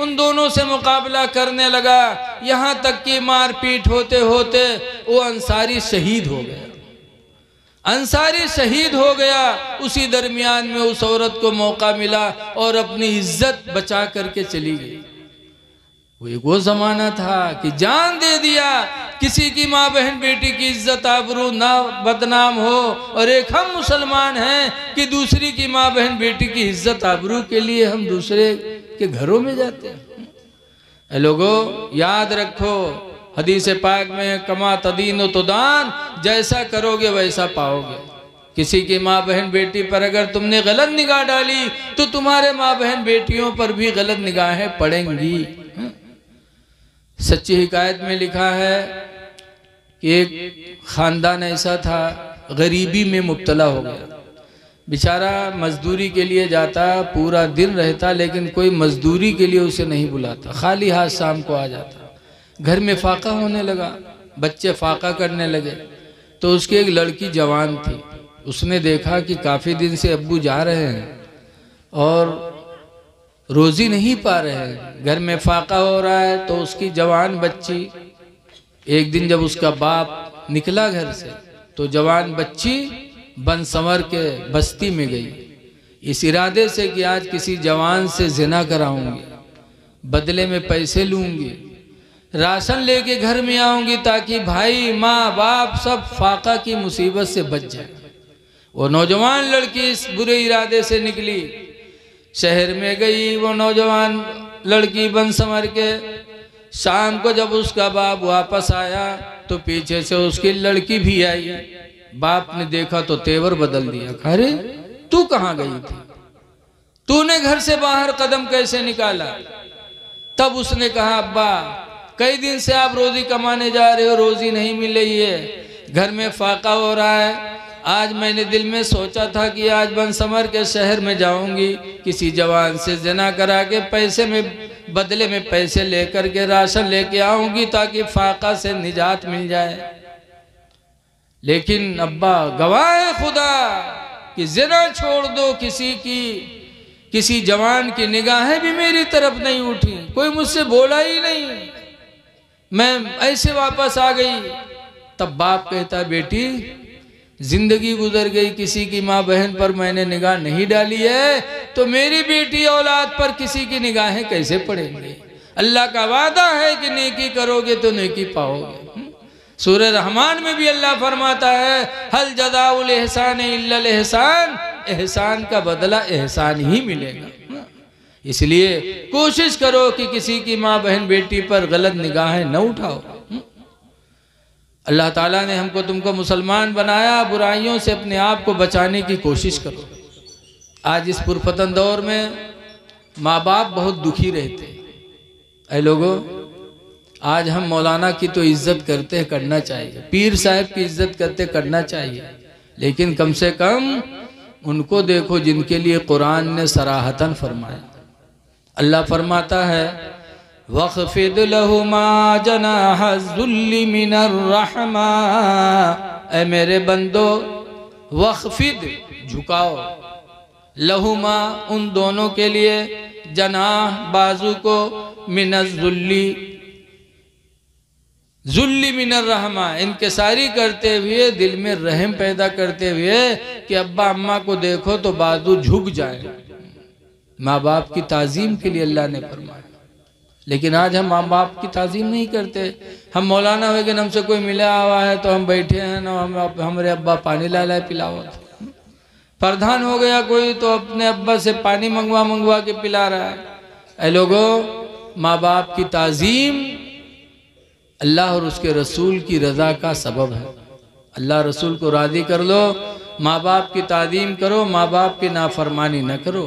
Speaker 1: उन दोनों से मुकाबला करने लगा, यहाँ तक कि मारपीट होते होते वो अंसारी शहीद हो गया। अंसारी शहीद हो गया। उसी दरमियान में उस औरत को मौका मिला और अपनी इज्जत बचा करके चली गई। वो ज़माना था कि जान दे दिया, किसी की माँ बहन बेटी की इज्जत आबरू ना बदनाम हो। और एक हम मुसलमान हैं कि दूसरी की माँ बहन बेटी की इज्जत आबरू के लिए हम दूसरे के घरों में जाते हैं। लोगों याद रखो, हदीस पाक में कमा तदीन तुदान, जैसा करोगे वैसा पाओगे। किसी की माँ बहन बेटी पर अगर तुमने गलत निगाह डाली तो तुम्हारे माँ बहन बेटियों पर भी गलत निगाहें पड़ेंगी। सच्ची हिकायत में लिखा है कि एक खानदान ऐसा था, गरीबी में मुब्तला हो गया। बेचारा मजदूरी के लिए जाता, पूरा दिन रहता, लेकिन कोई मजदूरी के लिए उसे नहीं बुलाता, खाली हाथ शाम को आ जाता। घर में फाका होने लगा, बच्चे फाका करने लगे। तो उसकी एक लड़की जवान थी, उसने देखा कि काफ़ी दिन से अब्बू जा रहे हैं और रोज़ी नहीं पा रहे हैं, घर में फाका हो रहा है। तो उसकी जवान बच्ची, एक दिन जब उसका बाप निकला घर से तो जवान बच्ची बन संवर के बस्ती में गई, इस इरादे से कि आज किसी जवान से जिना कराऊंगी, बदले में पैसे लूंगी, राशन लेके घर में आऊंगी ताकि भाई माँ बाप सब फाका की मुसीबत से बच जाए। वो नौजवान लड़की इस बुरे इरादे से निकली, शहर में गई। वो नौजवान लड़की बन संवर के, शाम को जब उसका बाप वापस आया तो पीछे से उसकी लड़की भी आई। बाप ने देखा तो तेवर बदल दिया। अरे तू कहाँ गई थी, तूने घर से बाहर कदम कैसे निकाला? तब उसने कहा, अब्बा कई दिन से आप रोजी कमाने जा रहे हो, रोजी नहीं मिल रही है, घर में फाका हो रहा है। आज मैंने दिल में सोचा था कि आज बन संवर के शहर में जाऊंगी, किसी जवान से जना करा के पैसे में बदले में पैसे लेकर के राशन लेके आऊंगी ताकि फाका से निजात मिल जाए। लेकिन अब्बा गवाह है खुदा कि जना छोड़ दो, किसी जवान की निगाहें भी मेरी तरफ नहीं उठी, कोई मुझसे बोला ही नहीं, मैं ऐसे वापस आ गई। तब बाप कहता, बेटी जिंदगी गुजर गई, किसी की माँ बहन पर मैंने निगाह नहीं डाली है, तो मेरी बेटी औलाद पर किसी की निगाहें कैसे पड़ेंगी? अल्लाह का वादा है कि नेकी करोगे तो नेकी पाओगे। सूरह रहमान में भी अल्लाह फरमाता है, हल जज़ाउल एहसान इल्लल एहसान, एहसान का बदला एहसान ही मिलेगा। इसलिए कोशिश करो कि किसी की माँ बहन बेटी पर गलत निगाहें न उठाओ। अल्लाह ताला ने हमको तुमको मुसलमान बनाया, बुराइयों से अपने आप को बचाने की कोशिश करो। आज इस पुरफतन दौर में माँ बाप बहुत दुखी रहते हैं। ऐ लोगों, आज हम मौलाना की तो इज्जत करते हैं, करना चाहिए, पीर साहब की इज्जत करते करना चाहिए, लेकिन कम से कम उनको देखो जिनके लिए कुरान ने सराहतन फरमाया। अल्लाह फरमाता है, वक़्फ़िद लहुमा जनाहज़ुल्लि मिनर रहमा, ऐ मेरे बंदो, वक़्फ़िद झुकाओ, लहुमा उन दोनों के लिए, जनाह बाजू को, मिनज़ुल्ली जुल्ली मिनर रहमा, इनकिसारी करते हुए, दिल में रहम पैदा करते हुए कि अब्बा अम्मा को देखो तो बाजू झुक जाए। माँ बाप की ताज़ीम के लिए अल्लाह ने फरमाया। लेकिन आज हम माँ बाप की ताज़ीम नहीं करते। हम मौलाना हो गए, हमसे कोई मिला हुआ है तो हम बैठे हैं ना, हमारे अब्बा पानी ला पिलाओ। प्रधान हो गया कोई तो अपने अब्बा से पानी मंगवा के पिला रहा है। ऐ लोगों, माँ बाप की ताज़ीम अल्लाह और उसके रसूल की रज़ा का सबब है। अल्लाह रसूल को राज़ी कर लो, माँ बाप की ताज़ीम करो, माँ बाप की नाफरमानी न करो।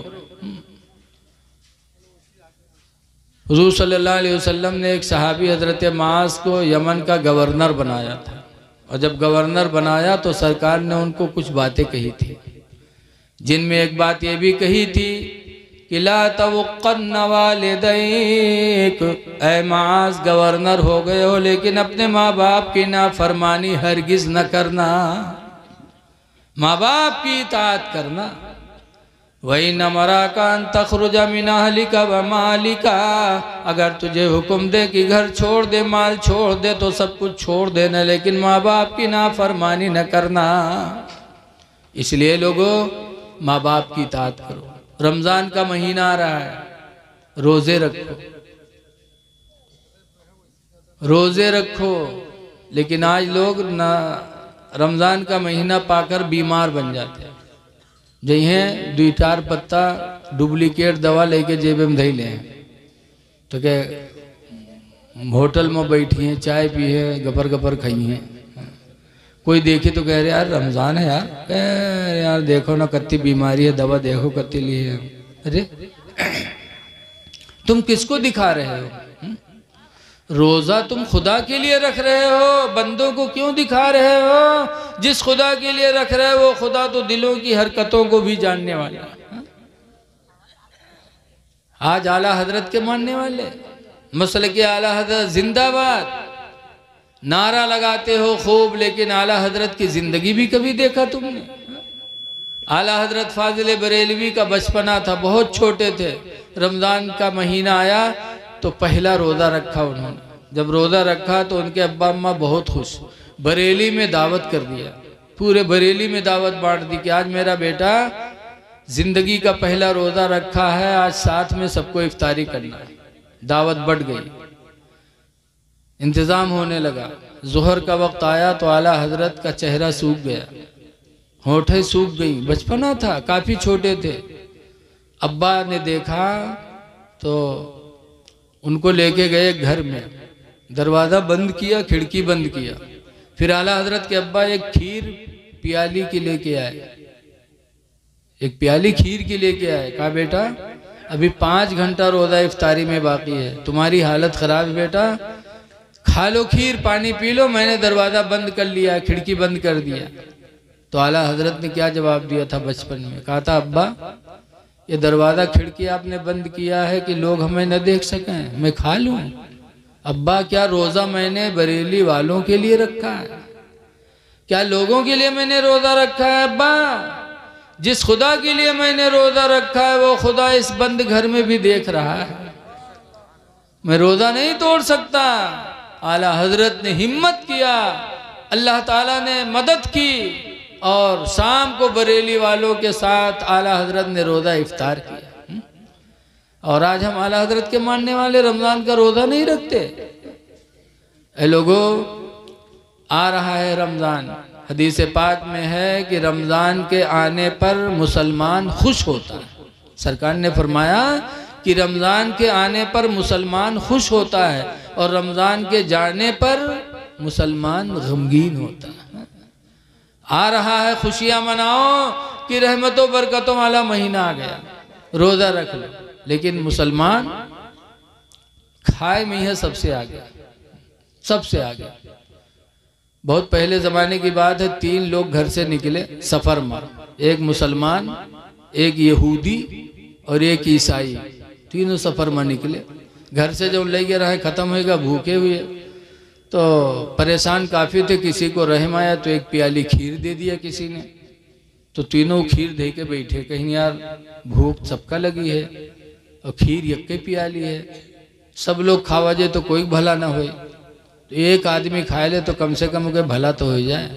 Speaker 1: हुज़ूर सल्लल्लाहु अलैहि वसल्लम ने एक सहाबी हज़रत मास को यमन का गवर्नर बनाया था, और जब गवर्नर बनाया तो सरकार ने उनको कुछ बातें कही थी, जिनमें एक बात ये भी कही थी कि ला तवक्कन वालिदैक, ऐ मास गवर्नर हो गए हो लेकिन अपने माँ बाप की नाफरमानी हरगिज न करना, माँ बाप की इताअत करना। वही नमरा कान तखरुजा मिन अहलिका व मालिका, अगर तुझे हुक्म दे कि घर छोड़ दे, माल छोड़ दे तो सब कुछ छोड़ देना, लेकिन माँ बाप की नाफरमानी न करना। इसलिए लोगों, माँ बाप की इताअत करो। रमज़ान का महीना आ रहा है, रोज़े रखो, रोज़े रखो। लेकिन आज लोग ना रमज़ान का महीना पाकर बीमार बन जाते हैं। जइहें 2-4 पत्ता डुप्लीकेट दवा लेके जेब में धई लें तो क्या होटल में बैठी हैं, चाय पी है, गपर गपर खाई हैं, कोई देखे तो कह रहे यार रमज़ान है यार, यार देखो ना कत्ती बीमारी है, दवा देखो कत्ती ली है। अरे तुम किसको दिखा रहे हो? रोज़ा तुम खुदा के लिए रख रहे हो, बंदों को क्यों दिखा रहे हो? जिस खुदा के लिए रख रहे हो वो खुदा तो दिलों की हरकतों को भी जानने वाला है। आज आला हजरत के मानने वाले, मसले के आला हजरत जिंदाबाद नारा लगाते हो खूब, लेकिन आला हजरत की जिंदगी भी कभी देखा तुमने? आला हजरत फाजिल बरेलवी का बचपना था, बहुत छोटे थे, रमज़ान का महीना आया तो पहला रोज़ा रखा उन्होंने। जब रोज़ा रखा तो उनके अब्बा अम्मा बहुत खुश, बरेली में दावत कर दिया, पूरे बरेली में दावत बांट दी कि आज मेरा बेटा जिंदगी का पहला रोज़ा रखा है, आज साथ में सबको इफ्तारी करना है। दावत बढ़ गई, इंतज़ाम होने लगा। ज़ोहर का वक्त आया तो आला हजरत का चेहरा सूख गया, होठें सूख गई, बचपना था, काफ़ी छोटे थे। अब्बा ने देखा तो उनको लेके गए घर में, दरवाज़ा बंद किया, खिड़की बंद किया। फिर आला हजरत के अब्बा एक खीर प्याली के लेके आए, एक प्याली खीर की लेके आए। कहा बेटा अभी 5 घंटा रोज़ा इफ्तारी में बाकी है, तुम्हारी हालत ख़राब है बेटा, खा लो खीर, पानी पी लो, मैंने दरवाज़ा बंद कर लिया, खिड़की बंद कर दिया। तो आला हजरत ने क्या जवाब दिया था बचपन में? कहा था अब्बा ये दरवाज़ा खिड़की आपने बंद किया है कि लोग हमें न देख सकें, मैं खा लूँ? अब्बा क्या रोज़ा मैंने बरेली वालों के लिए रखा है? क्या लोगों के लिए मैंने रोज़ा रखा है? अब्बा जिस खुदा के लिए मैंने रोज़ा रखा है वो खुदा इस बंद घर में भी देख रहा है, मैं रोज़ा नहीं तोड़ सकता। आला हजरत ने हिम्मत किया, अल्लाह ताला ने मदद की और शाम को बरेली वालों के साथ आला हजरत ने रोज़ा इफ्तार किया। और आज हम आला हजरत के मानने वाले रमज़ान का रोज़ा नहीं रखते। ऐ लोगों, आ रहा है रमज़ान, हदीस पाक में है कि रमज़ान के आने पर मुसलमान खुश होता है। सरकार ने फरमाया कि रमज़ान के आने पर मुसलमान खुश होता है और रमज़ान के जाने पर मुसलमान गमगीन होता है। आ रहा है, खुशियाँ मनाओ कि रहमतों बरकतों वाला महीना आ गया, रोज़ा रख लो। लेकिन मुसलमान खाए में है सबसे आगे, सबसे आगे। बहुत पहले ज़माने की बात है, 3 लोग घर से निकले सफ़र में, एक मुसलमान, एक यहूदी और एक ईसाई, तीनों सफ़र में निकले। घर से जब ले गए रहे ख़त्म होएगा, भूखे हुए तो परेशान काफ़ी थे। किसी को रहम आया तो एक प्याली खीर दे दिया किसी ने, तो तीनों खीर दे के बैठे, कहीं यार भूख सबका लगी है और खीर यक्के प्याली है, सब लोग खावा जाए तो कोई भला ना होए, तो एक आदमी खाए ले तो कम से कम कोई भला तो हो जाए।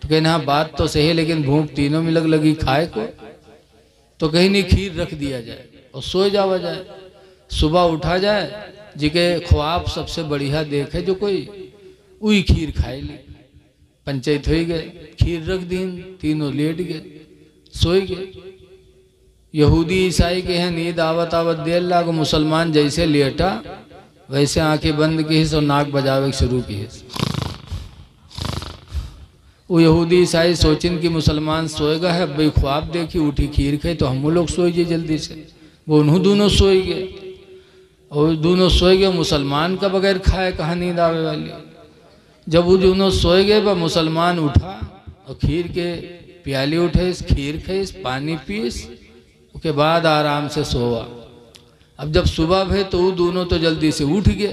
Speaker 1: तो कहीं हाँ बात तो सही है, लेकिन भूख तीनों में लगी खाए को, तो कहीं नहीं खीर रख दिया जाए और सो जावा जाए। सुबह उठा जाए, जिके ख्वाब सबसे बढ़िया देखे जो कोई, वही खीर खाए ली। पंचायत हो गए, खीर रख दी, तीनों लेट गए, सोए गए। यहूदी ईसाई के हैं नींद आवत आवत देर लाग, मुसलमान जैसे लेटा वैसे आंखें बंद की और नाक बजावे शुरू की। वो यहूदी ईसाई सोचिन कि मुसलमान सोएगा है, भाई ख्वाब देखी उठी खीर खाई तो हम लोग सोए गए जल्दी से। वो उन्हों दोनों सोए गए और दोनों सोए गए, मुसलमान का बगैर खाए कहाँ नींद आवे वाली। जब वो दोनों सोए गए वह मुसलमान उठा और खीर के प्याली उठे, खीर खाइस, पानी पीस, उसके बाद आराम से सोआ। अब जब सुबह भे तो वो दोनों तो जल्दी से उठ गए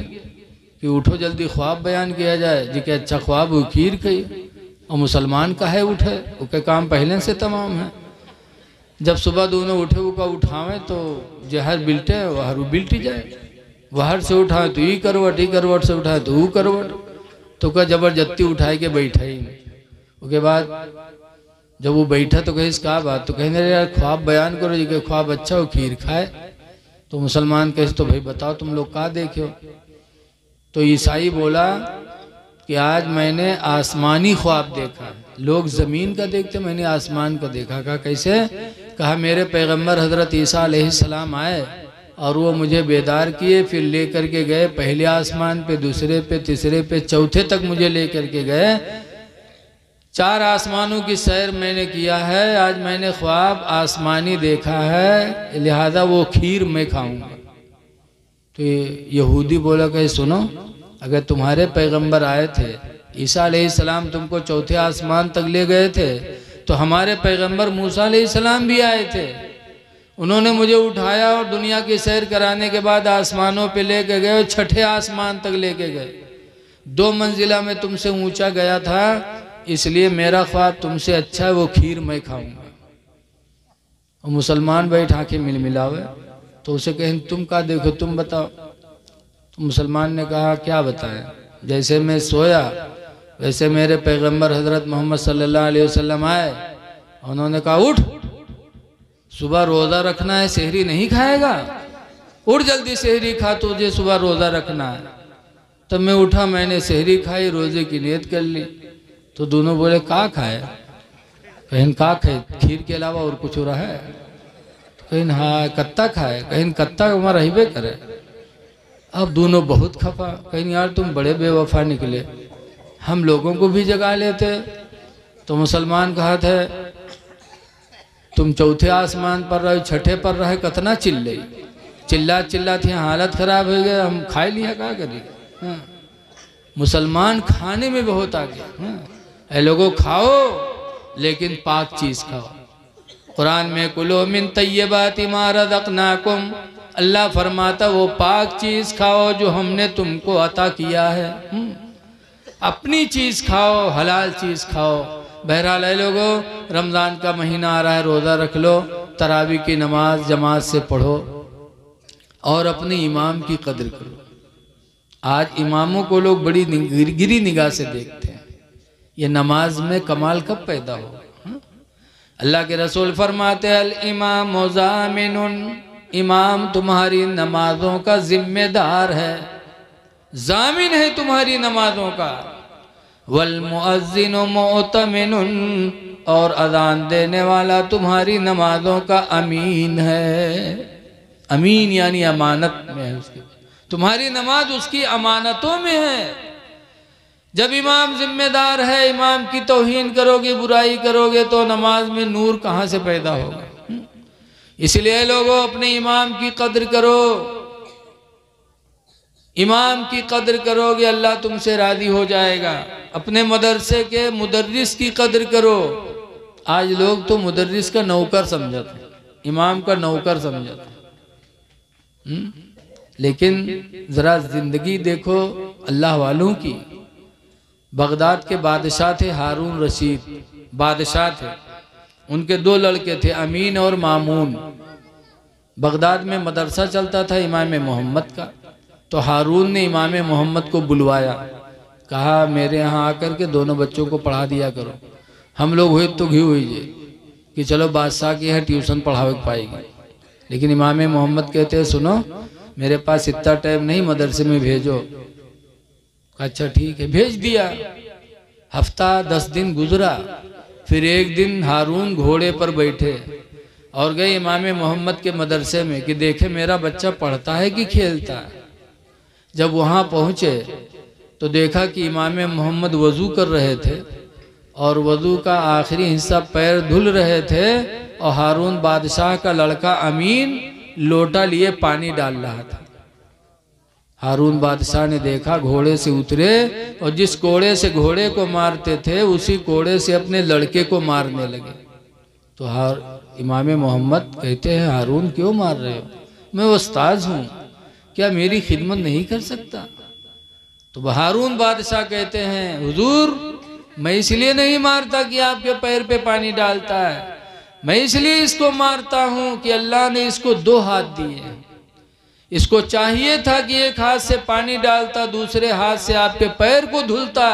Speaker 1: कि उठो जल्दी ख्वाब बयान किया जाए, जी के अच्छा ख्वाब वो खीर खाई, और मुसलमान का है उठे, उसके काम पहले से तमाम है। जब सुबह दोनों उठे वो का उठावें तो जहर बिल्टे वहर बिल्टी जाए, वहर से उठाए तो ई करवट से उठाए तो वो करवट, तो क्या जबरदस्ती उठाए के बैठा ही नहीं। उसके बाद जब वो बैठा तो कहीं इसका बात, तो कहीं यार ख्वाब बयान करो जी के ख्वाब अच्छा हो खीर खाए। तो मुसलमान कहे तो भाई बताओ तुम लोग क्या देखे हो। तो ईसाई बोला कि आज मैंने आसमानी ख्वाब देखा, लोग ज़मीन का देखते, मैंने आसमान का देखा। कहा कैसे? कहा मेरे पैगंबर हज़रत ईसा अलैहिस्सलाम आए और वो मुझे बेदार किए, फिर ले करके गए पहले आसमान पे, दूसरे पे, तीसरे पे, चौथे तक मुझे ले करके गए। 4 आसमानों की सैर मैंने किया है, आज मैंने ख्वाब आसमानी देखा है, लिहाजा वो खीर मैं खाऊंगा। तो यहूदी बोला कि सुनो, अगर तुम्हारे पैगंबर आए थे, ईसा अलैहिस्सलाम तुमको चौथे आसमान तक ले गए थे, तो हमारे पैगंबर मूसा अलैहिस्सलाम भी आए थे। उन्होंने मुझे उठाया और दुनिया की सैर कराने के बाद आसमानों पे लेके गए और छठे आसमान तक लेके गए। 2 मंजिला में तुमसे ऊंचा गया था, इसलिए मेरा ख्वाब तुमसे अच्छा है, वो खीर मैं खाऊंगा। और मुसलमान बैठा के मिलमिलावे, तो उसे कहें तुम क्या देखो, तुम बताओ। तो मुसलमान ने कहा क्या बताएं, जैसे मैं सोया वैसे मेरे पैगंबर हजरत मोहम्मद सल्लल्लाहु अलैहि वसल्लम आए, उन्होंने कहा उठ, सुबह रोज़ा रखना है, सहरी नहीं खाएगा, उठ जल्दी सहरी खा, तुझे सुबह रोज़ा रखना है। तब मैं उठा, मैंने सहरी खाई, रोज़े की नियत कर ली। तो दोनों बोले का खाए, कहीं का खाए, खीर के अलावा और कुछ हो रहा है, कहीं हाँ कत्ता खाए, कहीं कत्ता उमर रहीबे करे। अब दोनों बहुत खफा, कहीं यार तुम बड़े बेवफा निकले, हम लोगों को भी जगा लेते। तो मुसलमान कहा था तुम चौथे आसमान पर रहे, छठे पर रहे, कतना चिल्ला थी, हालत खराब हो गया, हम खाए लिया क्या करिए। हाँ। मुसलमान खाने में बहुत आगे। हाँ। लोगों खाओ लेकिन पाक चीज खाओ। कुरान में कुलो मिन तय्यबाति मा रज़क़नाकुम, अल्लाह फरमाता वो पाक चीज खाओ जो हमने तुमको अता किया है। अपनी चीज खाओ, हलाल चीज खाओ। बहरहाल है लोगों, रमज़ान का महीना आ रहा है, रोज़ा रख लो, तरावी की नमाज जमात से पढ़ो और अपने इमाम की कदर करो। आज इमामों को लोग बड़ी गिरी निगाह से देखते हैं, ये नमाज में कमाल कब पैदा हो। अल्लाह के रसूल फरमाते अल इमाम ज़ामिनुन, इमाम तुम्हारी नमाजों का जिम्मेदार है, जामिन है तुम्हारी नमाजों का। वल मुअज्जिनु मुअतमिनुन, और अजान देने वाला तुम्हारी नमाजों का अमीन है। अमीन यानी अमानत में है उसकी, तुम्हारी नमाज उसकी अमानतों में है। जब इमाम जिम्मेदार है, इमाम की तौहीन करोगे, बुराई करोगे, तो नमाज में नूर कहाँ से पैदा होगा। इसलिए लोगों अपने इमाम की कद्र करो, इमाम की कद्र करोगे अल्लाह तुमसे राजी हो जाएगा। अपने मदरसे के मुदर्रिस की कद्र करो। आज लोग तो मुदर्रिस का नौकर समझते, इमाम का नौकर समझते। लेकिन जरा जिंदगी देखो अल्लाह वालों की। बगदाद के बादशाह थे हारून रशीद, बादशाह थे, उनके 2 लड़के थे अमीन और मामून। बगदाद में मदरसा चलता था इमाम मोहम्मद का। तो हारून ने इमाम मोहम्मद को बुलवाया, कहा मेरे यहाँ आकर के दोनों बच्चों को पढ़ा दिया करो। हम लोग हुए तो घी हुई कि चलो बादशाह के यहाँ ट्यूशन पढ़ावे पाएगी। लेकिन इमाम मोहम्मद कहते हैं सुनो मेरे पास इतना टाइम नहीं, मदरसे में भेजो। अच्छा ठीक है, भेज दिया। हफ्ता 10 दिन गुजरा, फिर एक दिन हारून घोड़े पर बैठे और गए इमाम मोहम्मद के मदरसे में कि देखे मेरा बच्चा पढ़ता है कि खेलता है। जब वहाँ पहुँचे तो देखा कि इमाम मोहम्मद वज़ू कर रहे थे और वज़ू का आखिरी हिस्सा पैर धुल रहे थे और हारून बादशाह का लड़का अमीन लोटा लिए पानी डाल रहा था। हारून बादशाह ने देखा, घोड़े से उतरे और जिस कोड़े से घोड़े को मारते थे उसी कोड़े से अपने लड़के को मारने लगे। तो इमाम मोहम्मद कहते हैं हारून क्यों मार रहे हो, मैं उस्ताद हूँ, क्या मेरी खिदमत नहीं कर सकता। तो हारून बादशाह कहते हैं हुजूर मैं इसलिए नहीं मारता कि आपके पैर पे पानी डालता है, मैं इसलिए इसको मारता हूँ कि अल्लाह ने इसको 2 हाथ दिए। इसको चाहिए था कि एक हाथ से पानी डालता, दूसरे हाथ से आपके पैर को धुलता,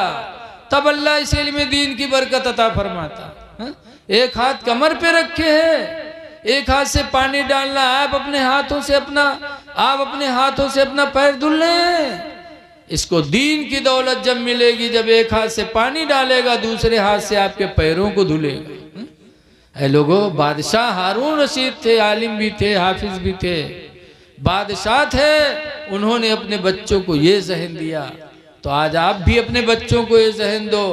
Speaker 1: तब अल्लाह इस इल्म दीन की बरकत अता फरमाता। एक हाथ कमर पे रखे है, एक हाथ से पानी डालना, आप अपने हाथों से अपना पैर धुल रहे हैं। इसको दीन की दौलत जब मिलेगी जब एक हाथ से पानी डालेगा, दूसरे हाथ से आपके पैरों को धुलेगा। ऐ लोगों, बादशाह हारून रशीद थे, आलिम भी थे, हाफिज भी थे, बादशाह थे, उन्होंने अपने बच्चों को ये ज़हन दिया। तो आज आप भी अपने बच्चों को ये ज़हन दो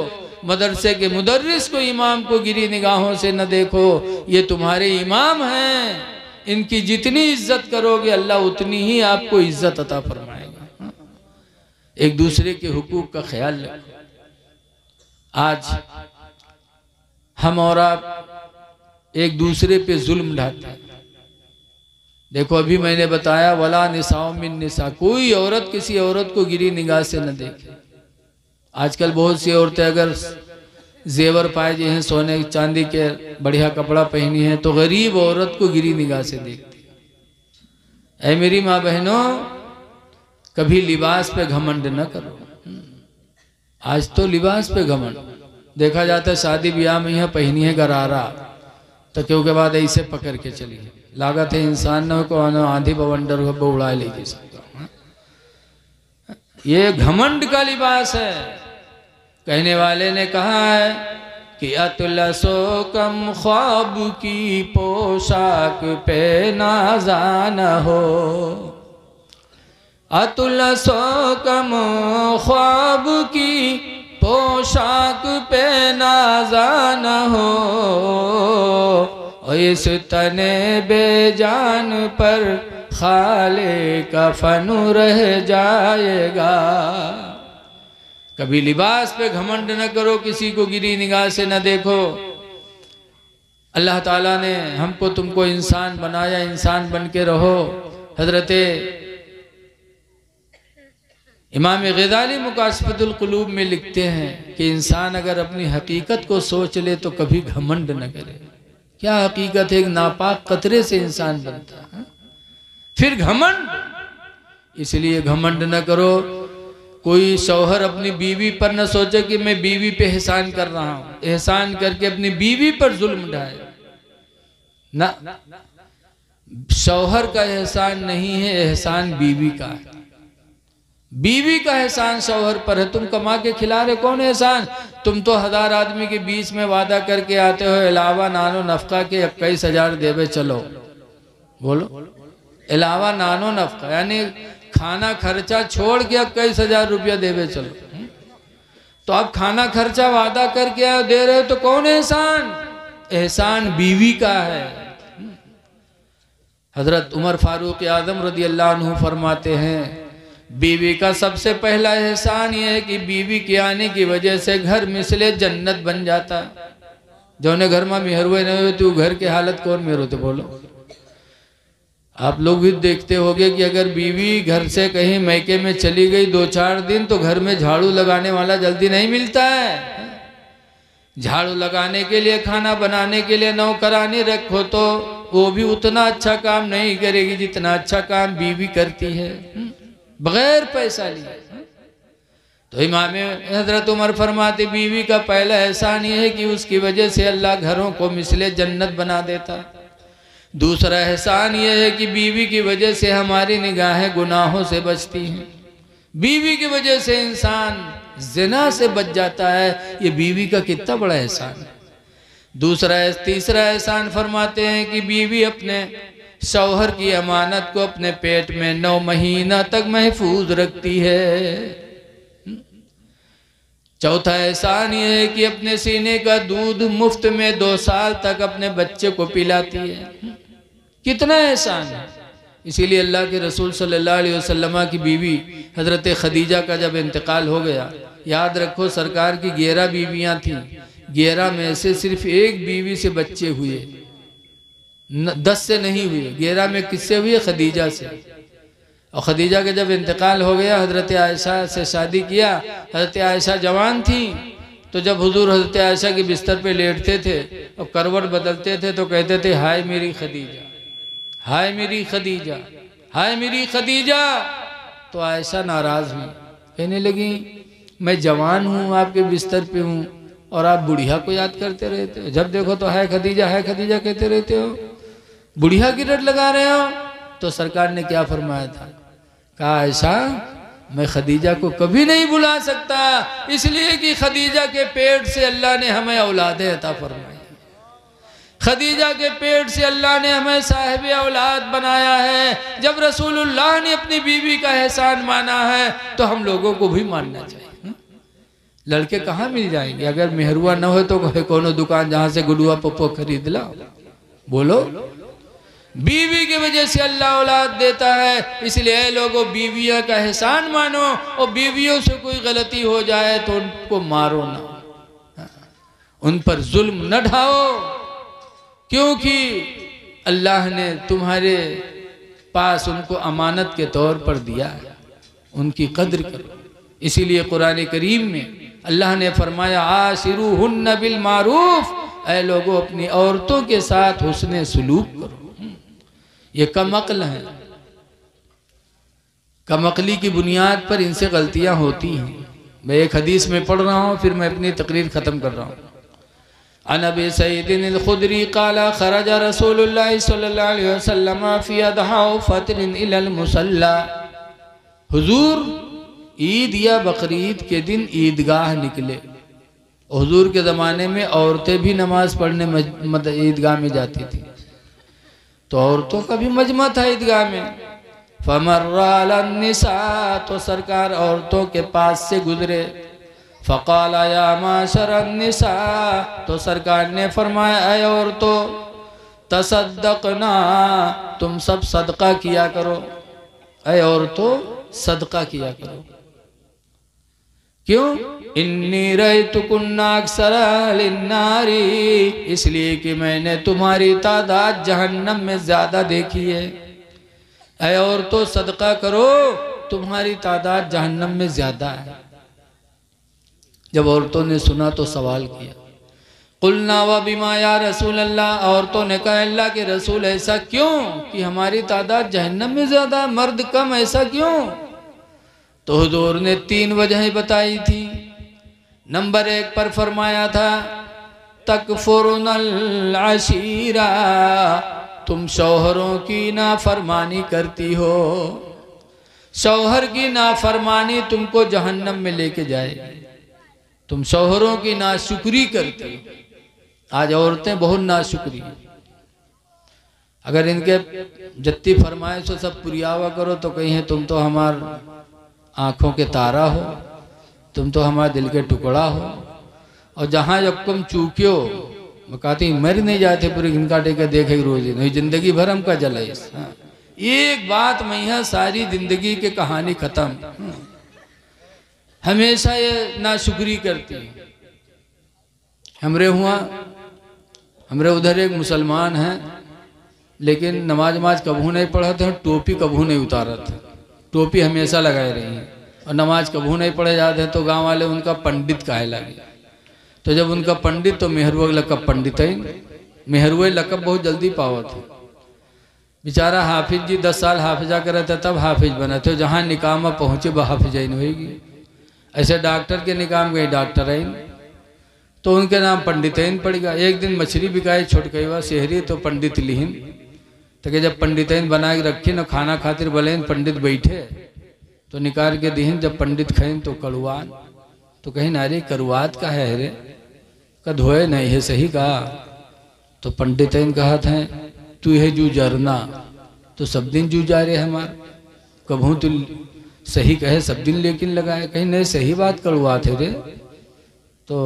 Speaker 1: मदरसे के मुदर्रिस को, इमाम को गिरी निगाहों से न देखो। ये तुम्हारे इमाम हैं, इनकी जितनी इज्जत करोगे अल्लाह उतनी ही आपको इज्जत अता फरमाएगा। एक दूसरे के हुकूक का ख्याल रखो। आज हम और आप एक दूसरे पे जुल्म ढाते हैं। देखो अभी मैंने बताया वला निसाओ मिन निसा, कोई औरत किसी औरत को गिरी निगाह से न देखे। आजकल बहुत सी औरतें अगर जेवर पाए जी हैं, सोने चांदी के बढ़िया कपड़ा पहनी है, तो गरीब औरत को गिरी निगाह से देखती है। ऐ मेरी माँ बहनों, कभी लिबास पे घमंड न करो। आज तो लिबास पे घमंड देखा जाता है। शादी ब्याह में यह पहनी है गरारा, तो क्यों के बाद ऐसे पकड़ के चली है। लागत है इंसान न को आंधी बवंडर को उड़ा लेगी सबका। ये घमंड का लिबास है। कहने वाले ने कहा है कि अतलसो कम ख्वाब की पोशाक पे नाज़ान हो, अतलसो कम ख्वाब की पोशाक पे नाज़ान हो, इस तने बेजान पर खाले कफन रह जाएगा। कभी लिबास पे घमंड न करो, किसी को गिरी निगाह से न देखो। अल्लाह ताला ने हमको तुमको इंसान बनाया, इंसान बन के रहो। हजरत इमाम ग़ज़ाली मुकाशफ़तुल क़ुलूब में लिखते हैं कि इंसान अगर अपनी हकीकत को सोच ले तो कभी घमंड न करे। क्या हकीकत है? एक नापाक कतरे से इंसान बनता है, फिर घमंड। इसलिए घमंड न करो। कोई शौहर अपनी बीवी पर न सोचे कि मैं बीवी पे एहसान कर रहा हूं, एहसान करके अपनी बीवी पर जुल्म ढाए ना। शौहर का एहसान नहीं है, एहसान बीवी का है। बीवी का एहसान शौहर पर है। तुम कमा के खिला रहे, कौन एहसान? तुम तो 1000 आदमी के बीच में वादा करके आते हो, अलावा नानो नफका के 21,000 देवे चलो। बोलो, अलावा नानो नफका यानी खाना खर्चा छोड़ के 21,000 रुपया देवे चलो। तो आप खाना खर्चा वादा करके आए, दे रहे हो, तो कौन एहसान? एहसान बीवी का है। हजरत उमर फारूक आजम रज़ी अल्लाह अन्हु फरमाते हैं, बीवी का सबसे पहला एहसान यह है कि बीवी के आने की वजह से घर मिसले जन्नत बन जाता। जो ने घर में मेहरवे नहीं होते वो घर की हालत कौन मेहर होते? बोलो। आप लोग भी देखते होंगे कि अगर बीवी घर से कहीं मैके में चली गई 2-4 दिन, तो घर में झाड़ू लगाने वाला जल्दी नहीं मिलता है। झाड़ू लगाने के लिए, खाना बनाने के लिए नौकरानी रखो तो वो भी उतना अच्छा काम नहीं करेगी जितना अच्छा काम बीवी करती है बगैर पैसा लिए। तो इमाम हजरत उमर फरमाते, बीवी का पहला एहसान ये है कि उसकी वजह से अल्लाह घरों को मिसले जन्नत बना देता। दूसरा एहसान ये है कि बीवी की वजह से हमारी निगाहें गुनाहों से बचती हैं। बीवी की वजह से इंसान ज़िना से बच जाता है। ये बीवी का कितना बड़ा एहसान है। तीसरा एहसान फरमाते हैं कि बीवी अपने शौहर की अमानत को अपने पेट में 9 महीना तक महफूज रखती है। चौथा एहसान ये है कि अपने सीने का दूध मुफ्त में 2 साल तक अपने बच्चे को पिलाती है। कितना एहसान है। इसीलिए अल्लाह के रसूल सल्लल्लाहु अलैहि वसल्लम की बीवी हजरत खदीजा का जब इंतकाल हो गया, याद रखो सरकार की 11 बीवियां थीं, 11 में से सिर्फ एक बीवी से बच्चे हुए, 10 से नहीं हुए। 11 में किससे हुए? खदीजा से। और खदीजा के जब इंतकाल हो गया, हजरत आयशा से शादी किया। हजरत आयशा जवान थी, तो जब हुजूर हजरत आयशा के बिस्तर पे लेटते थे और करवट बदलते थे तो कहते थे, हाय मेरी खदीजा, हाय मेरी खदीजा, हाय मेरी खदीजा। तो आयशा नाराज हुई, कहने लगी, मैं जवान हूँ, आपके बिस्तर पे हूँ और आप बुढ़िया को याद करते रहते हो। जब देखो तो हाय खदीजा, हाय खदीजा कहते रहते हो, बुढ़िया की रट लगा रहे हो। तो सरकार ने क्या फरमाया था? कहा, आयशा मैं खदीजा को कभी नहीं बुला सकता, इसलिए कि खदीजा के पेट से अल्लाह ने हमें औलादें अता फरमाई। खदीजा के पेट से अल्लाह ने हमें साहिब औलाद बनाया है। जब रसूलुल्लाह ने अपनी बीवी का एहसान माना है तो हम लोगों को भी मानना चाहिए। लड़के कहाँ मिल जाएंगे? अगर मेहरुआ न हो तो कोनो दुकान जहां से गुडुआ पप्पो खरीद ला। बोलो, बीवी की वजह से अल्लाह औलाद देता है। इसलिए लोगों, बीवियों का एहसान मानो, और बीवियों से कोई गलती हो जाए तो उनको मारो ना, उन पर जुल्म न ढाओ, क्योंकि अल्लाह ने तुम्हारे पास उनको अमानत के तौर पर दिया है, उनकी कद्र करो। इसीलिए कुरान करीम में अल्लाह ने फरमाया, आशिरूहुन्ना बिल मारूफ, ऐ लोगों अपनी औरतों के साथ हुस्ने सुलूक करो। ये कम अक्ल है, कम अक्ली की बुनियाद पर इनसे गलतियां होती हैं। मैं एक हदीस में पढ़ रहा हूँ, फिर मैं अपनी तकरीर ख़त्म कर रहा हूँ। अन अबी सईद अल-खुदरी क़ाला खरजा रसूलुल्लाह सल्लल्लाहु अलैहि वसल्लम फ़ी अदहा फ़त्रिन इलल मुसल्ला। हुजूर ईद या बकरीद के दिन ईदगाह निकले। हुजूर के ज़माने में औरतें भी नमाज पढ़ने ईदगाह में जाती थी, तो औरतों का भी मजमा था ईदगाह में। फमर्रा अलन निसा, तो सरकार औरतों के पास से गुजरे। फ़क़ाल या माशरन निसा, तो सरकार ने फरमाया, ऐ औरतों, तसद्दक़ना, तुम सब सदका किया करो। ऐ औरतों, सदका किया करो। क्यों? इन्नी रअयतुकुन्ना अक्सरा लिन्नारी, इसलिए कि मैंने तुम्हारी तादाद जहन्नम में ज्यादा देखी है। ऐ औरतों, सदका करो, तुम्हारी तादाद जहन्नम में ज्यादा है। जब औरतों ने सुना तो सवाल किया, कुलना व बिमा या रसूल अल्लाह, औरतों ने कहा, अल्लाह के रसूल ऐसा क्यों कि हमारी तादाद जहन्नम में ज्यादा, मर्द कम, ऐसा क्यों? तो हुजूर ने 3 वजहें बताई थी। नंबर 1 पर फरमाया था, तकफुरुनल अशीरा, तुम शौहरों की नाफरमानी करती हो। शौहर की नाफरमानी तुमको जहन्नम में लेके जाएगी। तुम शौहरों की नाशुक्री करती हो। आज औरतें बहुत नाशुक्री हैं। अगर इनके जत्ती फरमाइश हो सब पुरियावा करो तो कहीं तुम तो हमार आँखों के तारा हो, तुम तो हमारे दिल के टुकड़ा हो, और जहाँ यक्कम चूक्यो मैं कहती मर नहीं जाते पूरे इनका टेके देखे रोज नहीं, जिंदगी भर हम का जला। एक बात मैया, सारी जिंदगी की कहानी खत्म। हमेशा ये नाशुक्री करती है। हमरे उधर एक मुसलमान हैं, लेकिन नमाज कभू नहीं पढ़ा था, टोपी कभू नहीं उतारा था, टोपी हमेशा लगाए रही हैं, और नमाज कभू नहीं पढ़े जाते हैं। तो गांव वाले उनका पंडित कहे लगे। तो जब उनका पंडित, तो मेहरुआ लकब पंडित है। मेहरुआ लकब बहुत जल्दी पावा थे। बेचारा हाफिज जी 10 साल हाफिजा करे थे, तब हाफिज बना थे। जहाँ निकाह में पहुँचे वह हाफिजाइन होगी। ऐसे डॉक्टर के निकाह में गए डॉक्टर आइन, तो उनके नाम पंडितैन पड़ गया। एक दिन मछली बिकाई छोटकईवा शहरी, तो पंडित लिहिन, तो जब पंडितैन बना के रखी न खाना खातिर बोलेन पंडित बैठे, तो निकाल के दिहिन। जब पंडित खाइन तो कड़ुआन, तो कहीं नारे करुआत का है रे, का धोए नहीं है, सही कहा। तो पंडितैन कहा था, तू है जू जरना, तो सब दिन जू जा रहे हमार, कभू तू सही कहे सब दिन लेकिन लगाए, कहीं नहीं सही बात कड़ुआत है रे। तो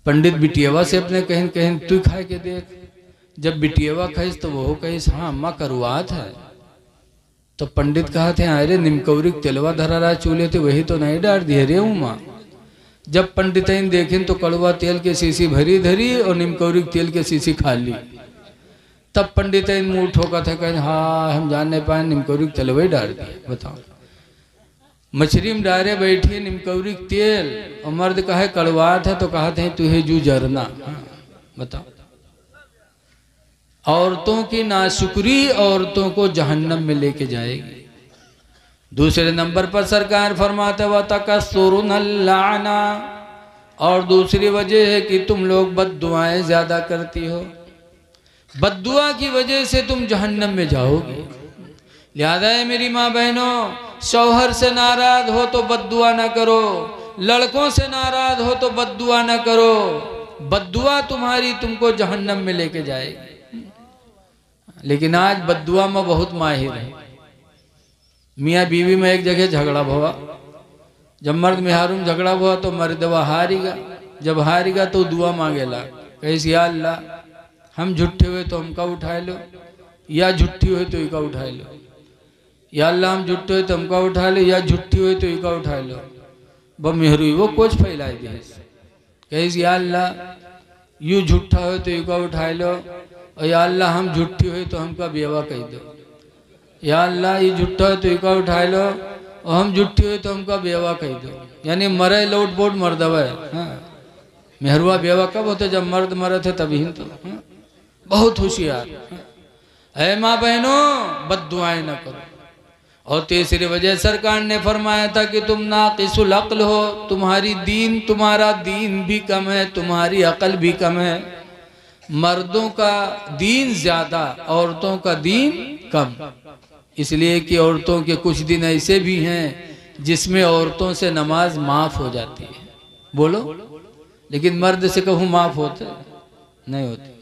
Speaker 1: पंडित बिटियावा से अपने कहीं कहीं तू खा के देख। जब बिटियावा कहिस तो वो कहिस, हाँ अम्मा करुआत है। तो पंडित कहा थे, अरे निमकौरी तेलवा धरा रहा चूल्हे थे, वही तो नहीं डाल दिए रे माँ। जब पंडितैन देखें तो कड़वा तेल के शीशी भरी धरी और निमकौरी तेल के शीशी खाली। तब पंडितैन मुँह ठोका था, कहें हाँ हम जान नहीं पाए, निमकौरी तेलवा ही डाल दिए। बताओ, मछली में डारे बैठी निमकौरी तेल, और मर्द कहे कड़वात है, तो कहा थे तू है जू जरना। बताओ, औरतों की नाशुक्री औरतों को जहन्नम में लेके जाएगी। दूसरे नंबर पर सरकार फरमाते व तकस्सुरुनल लाना, और दूसरी वजह है कि तुम लोग बद्दुआएं ज्यादा करती हो। बद्दुआ की वजह से तुम जहन्नम में जाओगे। लिहाजा है मेरी माँ बहनों, शौहर से नाराज हो तो बद्दुआ ना करो, लड़कों से नाराज हो तो बद्दुआ ना करो। बद्दुआ तुम्हारी तुमको जहन्नम में लेके जाएगी। लेकिन आज बद्दुआ में बहुत माहिर है। मियाँ बीवी में एक जगह झगड़ा हुआ, जब मर्द मेहरारू में झगड़ा हुआ तो मर्दवा हारेगा, जब हारेगा तो दुआ मांगेला, कैसे या अल्लाह हम झूठे हुए तो हमका उठाए लो, या झूठी हुए तो इका उठाए लो, या अल्लाह हम झूठे हुए तो हमका उठा लो, या झूठी हुए तो इका उठाए लो। ब मेहरू वो कुछ फैलाए दे, कैसे या अल्लाह यूँ झूठा हो तो इका उठाए लो, और या अल्लाह हम झूठी हुए तो हमका बेवा कह दो, या अल्लाह ये झूठा हो तो इका उठाए लो, और हम झूठी हुए तो हमका बेवा कह दो। यानी मरे लोट बोट मर्दवा है। हाँ, मेहरुआ बेवा कब होते? जब मर्द मरे थे तभी तो। हाँ? बहुत होशियार। है माँ बहनों, बद्दुआएं न करो। और तीसरी वजह सरकार ने फरमाया था कि तुम नाक़िसुल अक्ल हो, तुम्हारा दीन भी कम है, तुम्हारी अकल भी कम है। मर्दों का दीन ज्यादा, औरतों का दीन कम, इसलिए कि औरतों के कुछ दिन ऐसे भी हैं जिसमें औरतों से नमाज माफ हो जाती है। बोलो, लेकिन मर्द से कहूँ माफ होते नहीं होते।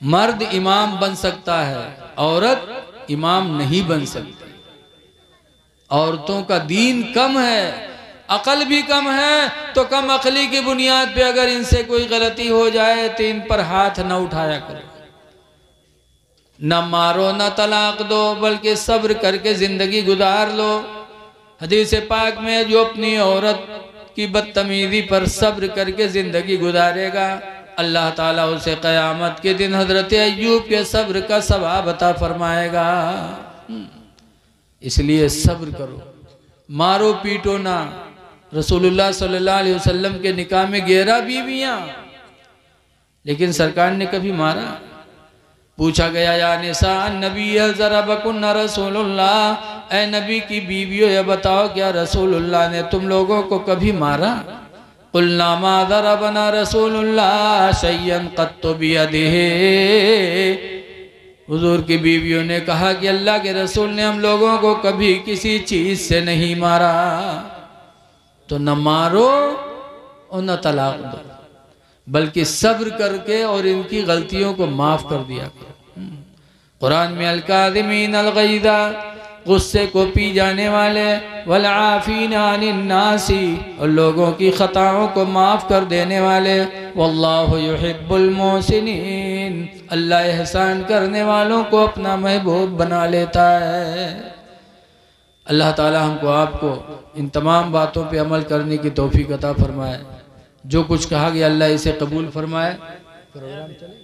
Speaker 1: मर्द इमाम बन सकता है, औरत इमाम नहीं बन सकती। औरतों का दीन कम है, अकल भी कम है, तो कम अकली की बुनियाद पे अगर इनसे कोई गलती हो जाए तो इन पर हाथ न उठाया करो, न मारो न तलाक दो, बल्कि सब्र करके जिंदगी गुजार लो। हदीस पाक में जो अपनी औरत की बदतमीजी पर सब्र करके जिंदगी गुजारेगा, अल्लाह ताला उसे क़यामत के दिन हजरत अय्यूब के सब्र का सवाब अता फरमाएगा। इसलिए सब्र करो, मारो पीटो ना। रसूलुल्लाह सल्लल्लाहु अलैहि वसल्लम के निकाह में 11 बीवियां, लेकिन सरकार ने कभी मारा? पूछा गया, या निसा नबी ज़रबकुन्ना रसूलुल्लाह, ए नबी की बीवियों ये बताओ क्या रसूलुल्लाह ने तुम लोगों को कभी मारा? कुल्ना मा ज़रबना रसूलुल्लाह शय्यन क़त्तु बियदिही। हुजूर की बीवियों ने कहा कि अल्लाह के रसूल ने हम लोगों को कभी किसी चीज से नहीं मारा। तो न मारो और न तलाक दो, बल्कि सब्र करके और इनकी गलतियों को माफ कर दिया करो। कुरान में अल-काज़िमीन अल-ग़ैज़ा, गुस्से को पी जाने वाले, वल आफ़ीना अनिन नासी, और लोगों की खताओं को माफ कर देने वाले, वल्लाहु युहिब्बुल मोहसिनीन, अल्लाह एहसान करने वालों को अपना महबूब बना लेता है। अल्लाह ताला हमको आपको इन तमाम बातों पे अमल करने की तौफीक अता फरमाए। जो कुछ कहा गया अल्लाह इसे कबूल फरमाए। प्रोग्राम चलेगा,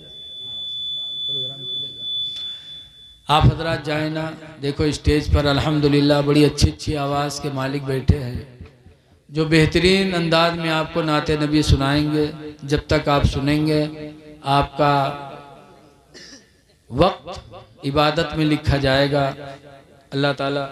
Speaker 1: आप हजरात जाए ना, देखो स्टेज पर अल्हम्दुलिल्लाह बड़ी अच्छी अच्छी आवाज़ के मालिक बैठे हैं जो बेहतरीन अंदाज में आपको नाते नबी सुनाएंगे। जब तक आप सुनेंगे आपका वक्त इबादत में लिखा जाएगा। अल्लाह ताला